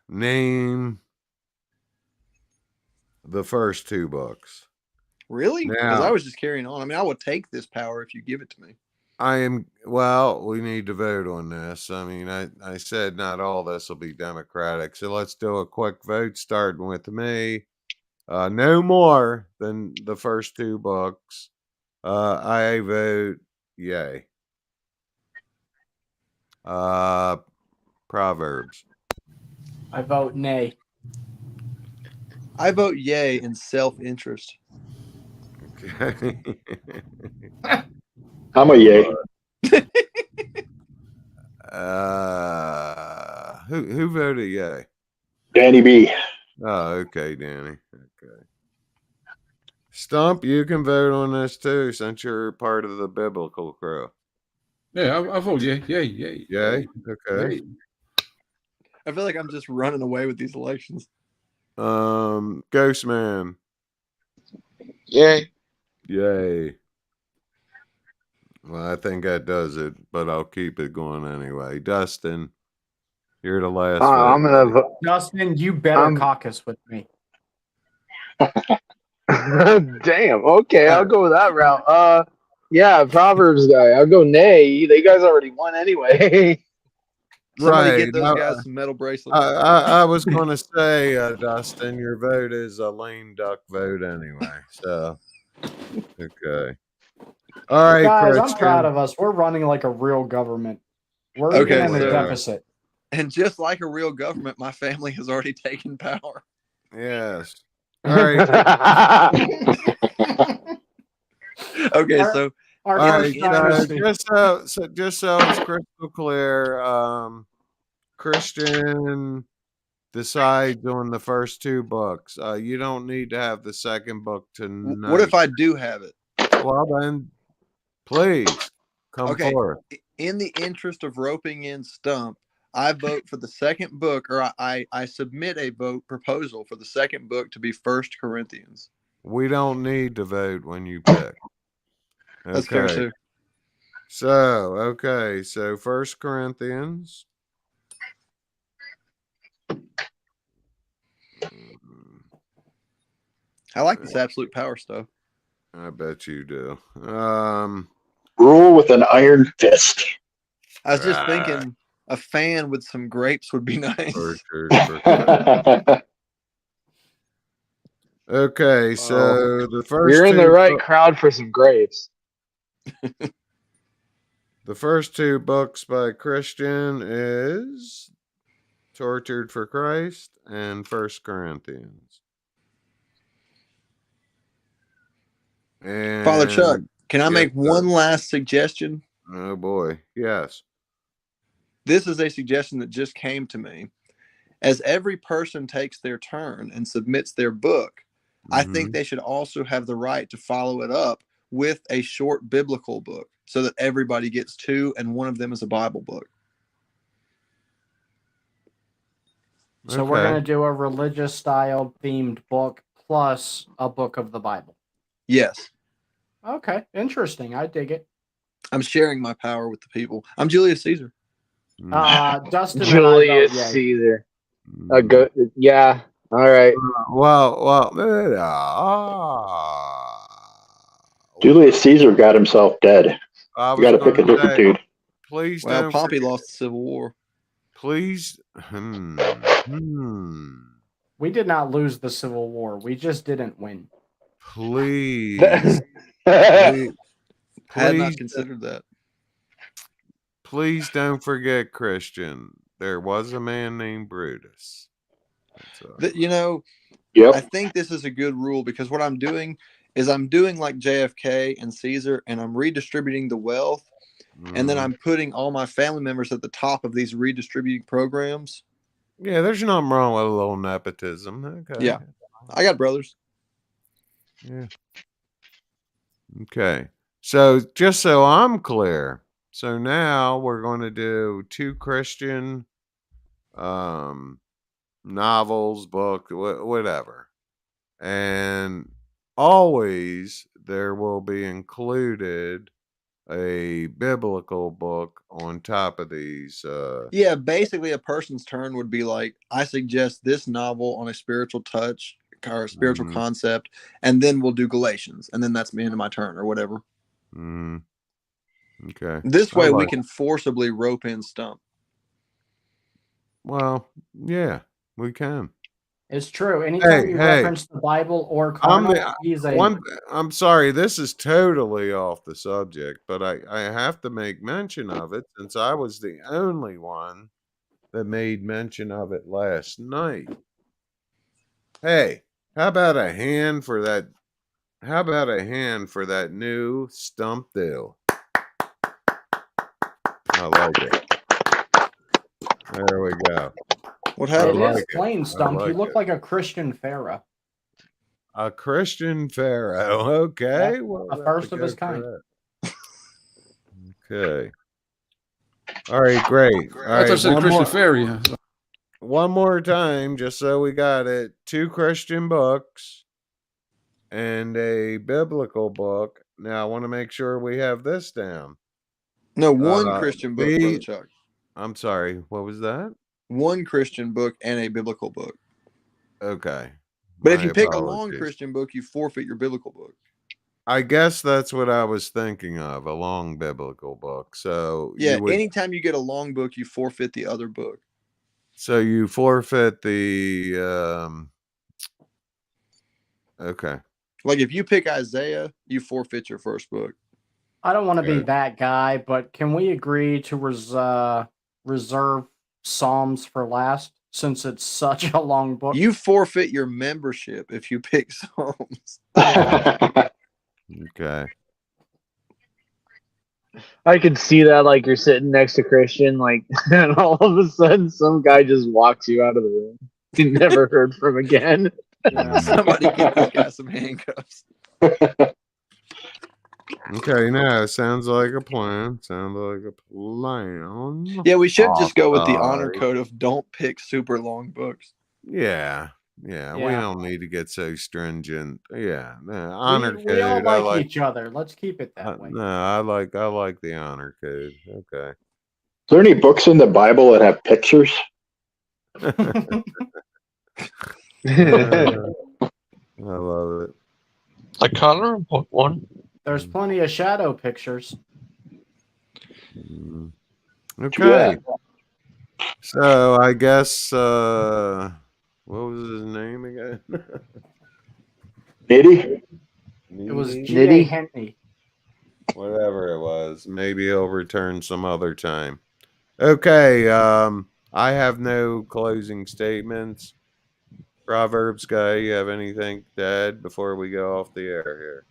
name the first 2 books. Really? Because Now, I was just carrying on. I mean, I would take this power if you give it to me. We need to vote on this. I mean, I said not all this will be democratic. So let's do a quick vote starting with me. No more than the first 2 books. I vote yay. Proverbs. I vote nay. I vote yay in self-interest. Okay. I'm a yay. Who voted yay? Danny B. Oh, okay, Danny. Okay. Stump, you can vote on this too, since you're part of the biblical crew. Yeah, I vote yay. Yay? Okay. Yay. I feel like I'm just running away with these elections. Ghostman. Yay. Yay. Well, I think that does it, but I'll keep it going anyway. Dustin, you're the last vote. I'm gonna vote. Dustin, you better caucus with me. Damn. Okay, I'll go that route. Yeah, Proverbs guy. I'll go nay. They guys already won anyway. Somebody get those guys some metal bracelets. I was going to say, Dustin, your vote is a lame duck vote anyway. So, okay. All right, guys, Christian. I'm proud of us. We're running like a real government. We're Okay, even in a so- deficit. And just like a real government, my family has already taken power. Yes. All right. Okay, so Our All first right, dynasty. just so it's crystal clear, Christian decides on the first 2 books. You don't need to have the second book tonight. what if I do have it? Well, then, please come forth. In the interest of roping in Stump, I vote for the second book, or I submit a vote proposal for the second book to be 1 Corinthians. We don't need to vote when you pick. That's fair too. So 1 Corinthians. I like this absolute power stuff. I bet you do. Rule with an iron fist. I was just thinking a fan with some grapes would be nice. For sure. Okay, so the first You're in the 2 right crowd for some grapes. The first 2 books by Christian is Tortured for Christ and 1 Corinthians. And Father Chuck, can I Yes, make sir. one last suggestion? Oh boy, yes. This is a suggestion that just came to me. As every person takes their turn and submits their book, I think they should also have the right to follow it up with a short biblical book so that everybody gets 2 and one of them is a Bible book. So we're going to do a religious style themed book plus a book of the Bible. Yes. Okay, interesting. I dig it. I'm sharing my power with the people. I'm Julius Caesar. Dustin Julius and I vote yay. Caesar. Yeah. All right. Julius Caesar got himself dead. I You was got to pick a going to different say, dude. please Well, don't Pompey forget, lost the Civil War. please. We did not lose the Civil War. We just didn't win. Please, Had not please, considered that. please don't forget, Christian. There was a man named Brutus. That's all. You know, I Yep. think this is a good rule because what I'm doing is I'm doing like JFK and Caesar, and I'm redistributing the wealth, and then Mhm. I'm putting all my family members at the top of these redistributing programs. Yeah, there's nothing wrong with a little nepotism. Okay. Yeah. I got brothers. Yeah. Okay. So just so I'm clear, so now we're going to do 2 Christian novels, book, whatever. And always there will be included a biblical book on top of these. Yeah, basically a person's turn would be like, I suggest this novel on a spiritual touch or a spiritual Mhm. concept, and then we'll do Galatians, and then that's the end of my turn or whatever. Okay. This I way we like- can forcibly rope in Stump. Well, yeah, we can. It's true. Anytime you hey. reference the Bible or carnal, he's a I'm sorry, this is totally off the subject, but I have to make mention of it since I was the only one that made mention of it last night. Hey, how about a hand for that? How about a hand for that new Stump deal? I like it. There we go. What It happened? like is it. plain, I Stump. You like look it. like a Christian pharaoh. A Christian pharaoh. Okay. Yeah, Well, a we'll have first to of go his for kind. that. Okay. All right, great. All I thought right, you said Christian Fairy. one more time, just so we got it. 2 Christian books and a biblical book. Now, I want to make sure we have this down. No, one Christian book, Brother Chuck. I'm sorry, what was that? One Christian book and a biblical book. Okay. But if My you pick a long apologies. Christian book, you forfeit your biblical book. I guess that's what I was thinking of, a long biblical book. So Yeah, you would, anytime you get a long book, you forfeit the other book. so you forfeit the okay. Like if you pick Isaiah, you forfeit your first book. I don't want to be Okay. that guy, but can we agree to reserve Psalms for last since it's such a long book? You forfeit your membership if you pick Psalms. Okay. I can see that, like you're sitting next to Christian, like, and all of a sudden some guy just walks you out of the room. You never heard from again. Somebody get this guy some handcuffs. Okay, now sounds like a plan. Sounds like a plan. Yeah, we should just go with the honor Alright. code of don't pick super long books. Yeah, we Yeah. don't need to get so stringent. Yeah, honor We all code. I like each other. Let's keep it that way. No, I like the honor code. Okay. Is there any books in the Bible that have pictures? I love it. I Connor book one. There's plenty of shadow pictures. Okay. So I guess what was his name again? Nitty? It was Nitty? G.A. Henty. Whatever it was. Maybe he'll return some other time. Okay. I have no closing statements. Proverbs guy, you have anything to add before we go off the air here?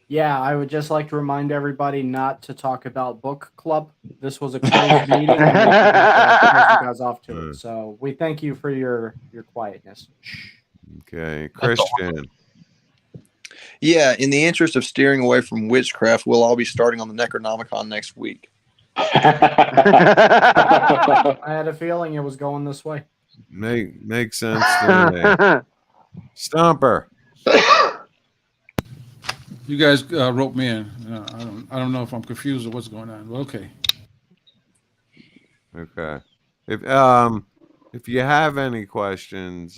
Yeah, I would just like to remind everybody not to talk about book club. This was a closed meeting, and we forgot to close you guys off to it. So we thank you for your quietness. Okay, Christian. Yeah, in the interest of steering away from witchcraft, we'll all be starting on the Necronomicon next week. I had a feeling it was going this way. Makes sense to me. Stomper. You guys rope me in. I don't know if I'm confused or what's going on. But okay. Okay. If you have any questions,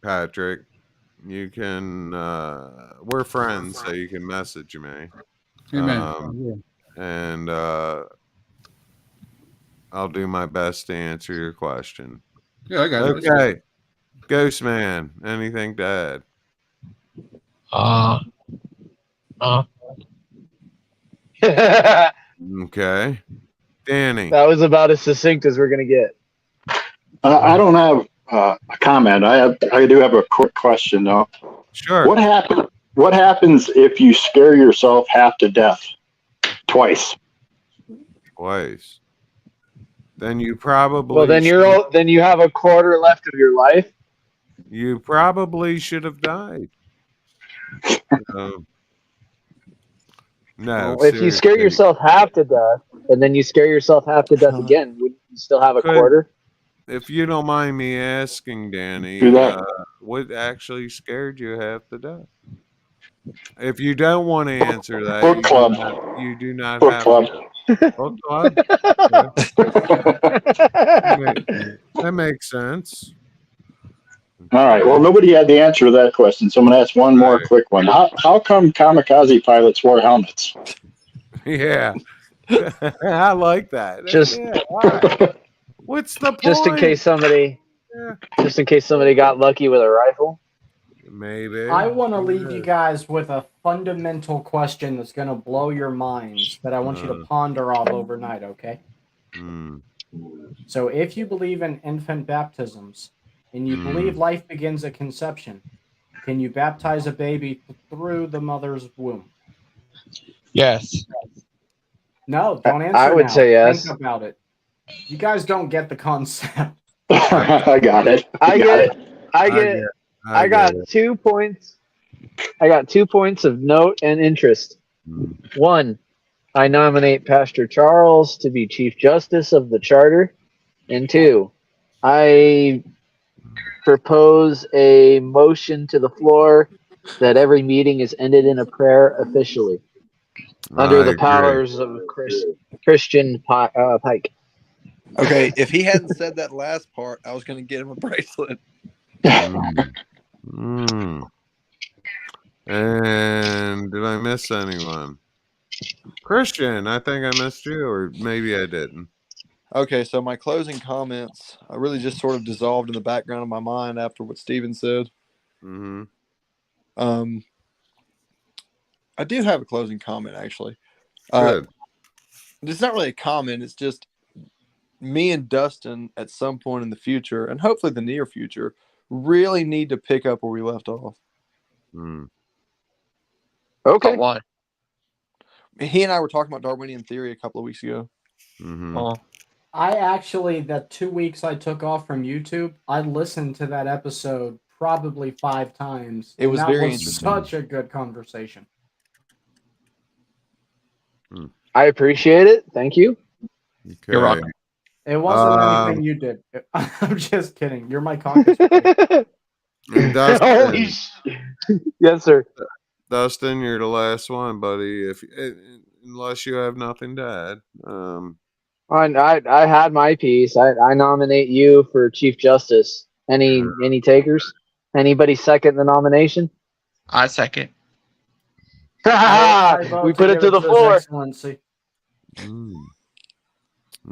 Patrick, you can we're friends, so you can message me. Amen. And I'll do my best to answer your question. Yeah, I got it. Okay. Ghost Man, anything to add? Okay. Danny. That was about as succinct as we're gonna get. I don't have a comment. I do have a quick question though. Sure. What happens if you scare yourself half to death twice? Twice. Then you probably Well, then you have a quarter left of your life. You probably should have died. No. Well, if you scare yourself half to death, and then you scare yourself half to death again, would you still have a quarter? If you don't mind me asking, Danny, what actually scared you half to death? If you don't want to answer that, Book club. You do not Book have club. Book club. That makes sense. All right. Well, nobody had the answer to that question, so I'm going to ask one more quick one. How come kamikaze pilots wore helmets? Yeah, I like that. Why? What's the point? Just in case somebody got lucky with a rifle. Maybe. I want to leave you guys with a fundamental question that's going to blow your minds that I want you to ponder on overnight, okay? So if you believe in infant baptisms and you believe life begins at conception, can you baptize a baby through the mother's womb? Yes. No, don't answer I would now. say yes. Think about it. You guys don't get the concept. I got it. I got 2 points. I got 2 points of note and interest. 1, I nominate Pastor Charles to be Chief Justice of the Charter. And 2, I propose a motion to the floor that every meeting is ended in a prayer officially. Under the powers of Christian Pike. Okay, if he hadn't said that last part, I was going to get him a bracelet. And did I miss anyone? Christian, I think I missed you, or maybe I didn't. Okay, so my closing comments really just sort of dissolved in the background of my mind after what Steven said. I do have a closing comment, actually. Good. It's not really a comment. It's just me and Dustin at some point in the future, and hopefully the near future, really need to pick up where we left off. Okay. But why? He and I were talking about Darwinian theory a couple of weeks ago. I actually, the 2 weeks I took off from YouTube, I listened to that episode probably 5 times. It was very interesting. Such a good conversation. I appreciate it. Thank you. Okay. You're welcome. It wasn't anything you did. I'm just kidding. You're my caucus. Dustin, yes, sir. Dustin, you're the last one, buddy. Unless you have nothing to add. I had my piece. I nominate you for Chief Justice. Any takers? Anybody second the nomination? I second. We put it to the floor. Excellency.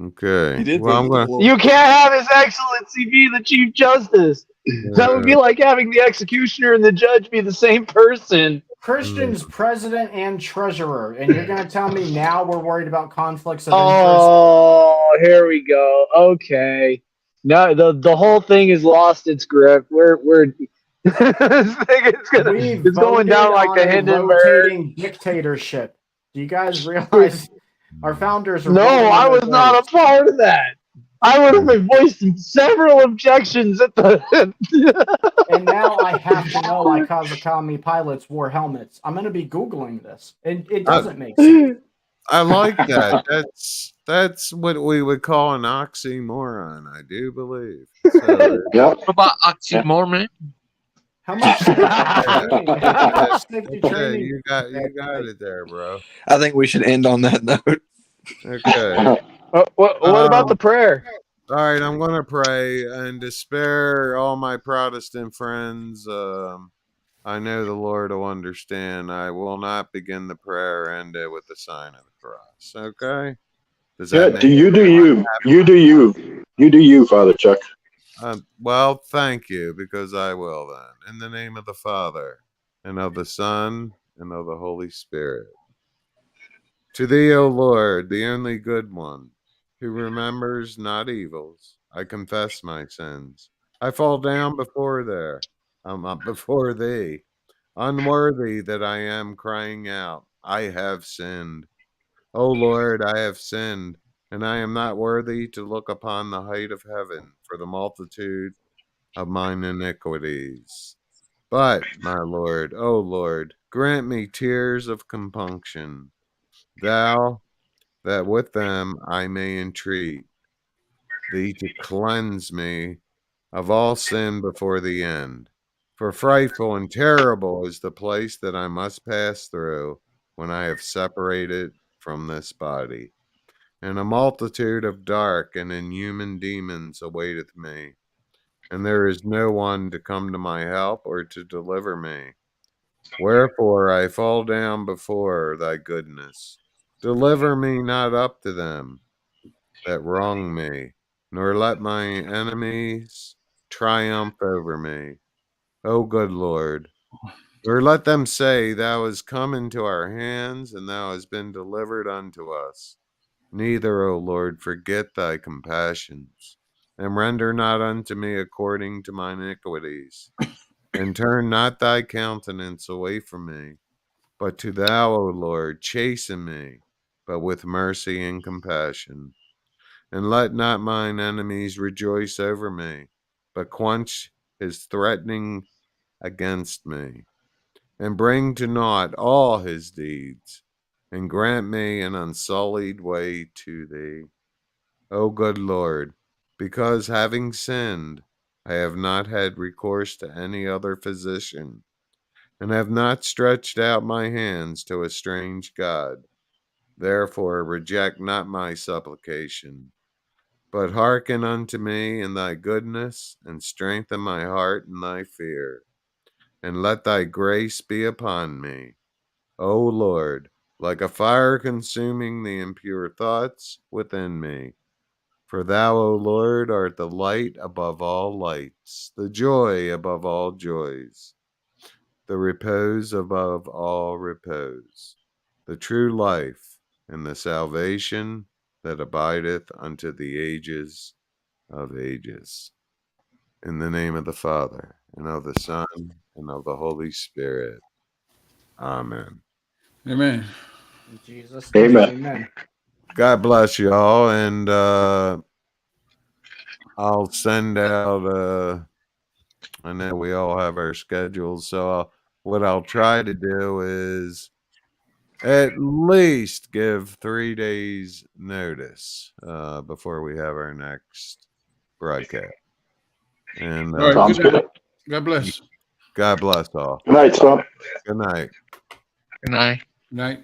Okay. You can't have His Excellency be the Chief Justice. That would be like having the executioner and the judge be the same person. Christian's president and treasurer, and you're going to tell me now we're worried about conflicts of interest? Oh, here we go. Okay. No, the whole thing has lost its grip. We're it's going down like the Hindenburg dictatorship. Do you guys realize our founders are? No, I was not a part of that. I would have been voicing several objections at the. And now I have to know why Kazakami pilots wore helmets. I'm going to be Googling this. It doesn't make sense. I like that. That's what we would call an oxymoron, I do believe. So, What about oxymoron? How much safety training? You got it there, bro. I think we should end on that note. Okay. What about the prayer? All right, I'm going to pray and to spare all my Protestant friends I know the Lord will understand. I will not begin the prayer and end it with the sign of the cross. Okay? Does that Yeah, make do you do you? You do you. You do you, Father Chuck. well, thank you, because I will then. In the name of the Father, and of the Son, and of the Holy Spirit. To thee, O Lord, the only good one, who remembers not evils, I confess my sins. I fall down before before thee, unworthy that I am, crying out, I have sinned. O Lord, I have sinned, and I am not worthy to look upon the height of heaven for the multitude of mine iniquities. But, my Lord, O Lord, grant me tears of compunction, thou, that with them I may entreat thee to cleanse me of all sin before the end. For frightful and terrible is the place that I must pass through when I have separated from this body. And a multitude of dark and inhuman demons awaiteth me, and there is no one to come to my help or to deliver me. Wherefore I fall down before thy goodness. Deliver me not up to them that wrong me, nor let my enemies triumph over me. O good Lord, or let them say, Thou hast come into our hands, and thou hast been delivered unto us. Neither, O Lord, forget thy compassions, and render not unto me according to mine iniquities, and turn not thy countenance away from me. But to thou, O Lord, chasten me, but with mercy and compassion. And let not mine enemies rejoice over me, but quench his threatening against me, and bring to naught all his deeds, and grant me an unsullied way to thee. O good Lord, because having sinned, I have not had recourse to any other physician, and have not stretched out my hands to a strange God. Therefore reject not my supplication, but hearken unto me in thy goodness, and strengthen my heart in thy fear. And let thy grace be upon me, O Lord, like a fire consuming the impure thoughts within me. For thou, O Lord, art the light above all lights, the joy above all joys, the repose above all repose, the true life, and the salvation that abideth unto the ages of ages. In the name of the Father, and of the Son, and of the Holy Spirit. Amen. Amen. In Jesus' name, Amen. amen. God bless you all, and I'll send out, I know we all have our schedules, so what I'll try to do is at least give 3 days notice before we have our next broadcast. And All right. Sounds Good night. good. God bless. God bless all. Good night, son. Good night. Good night. Good night.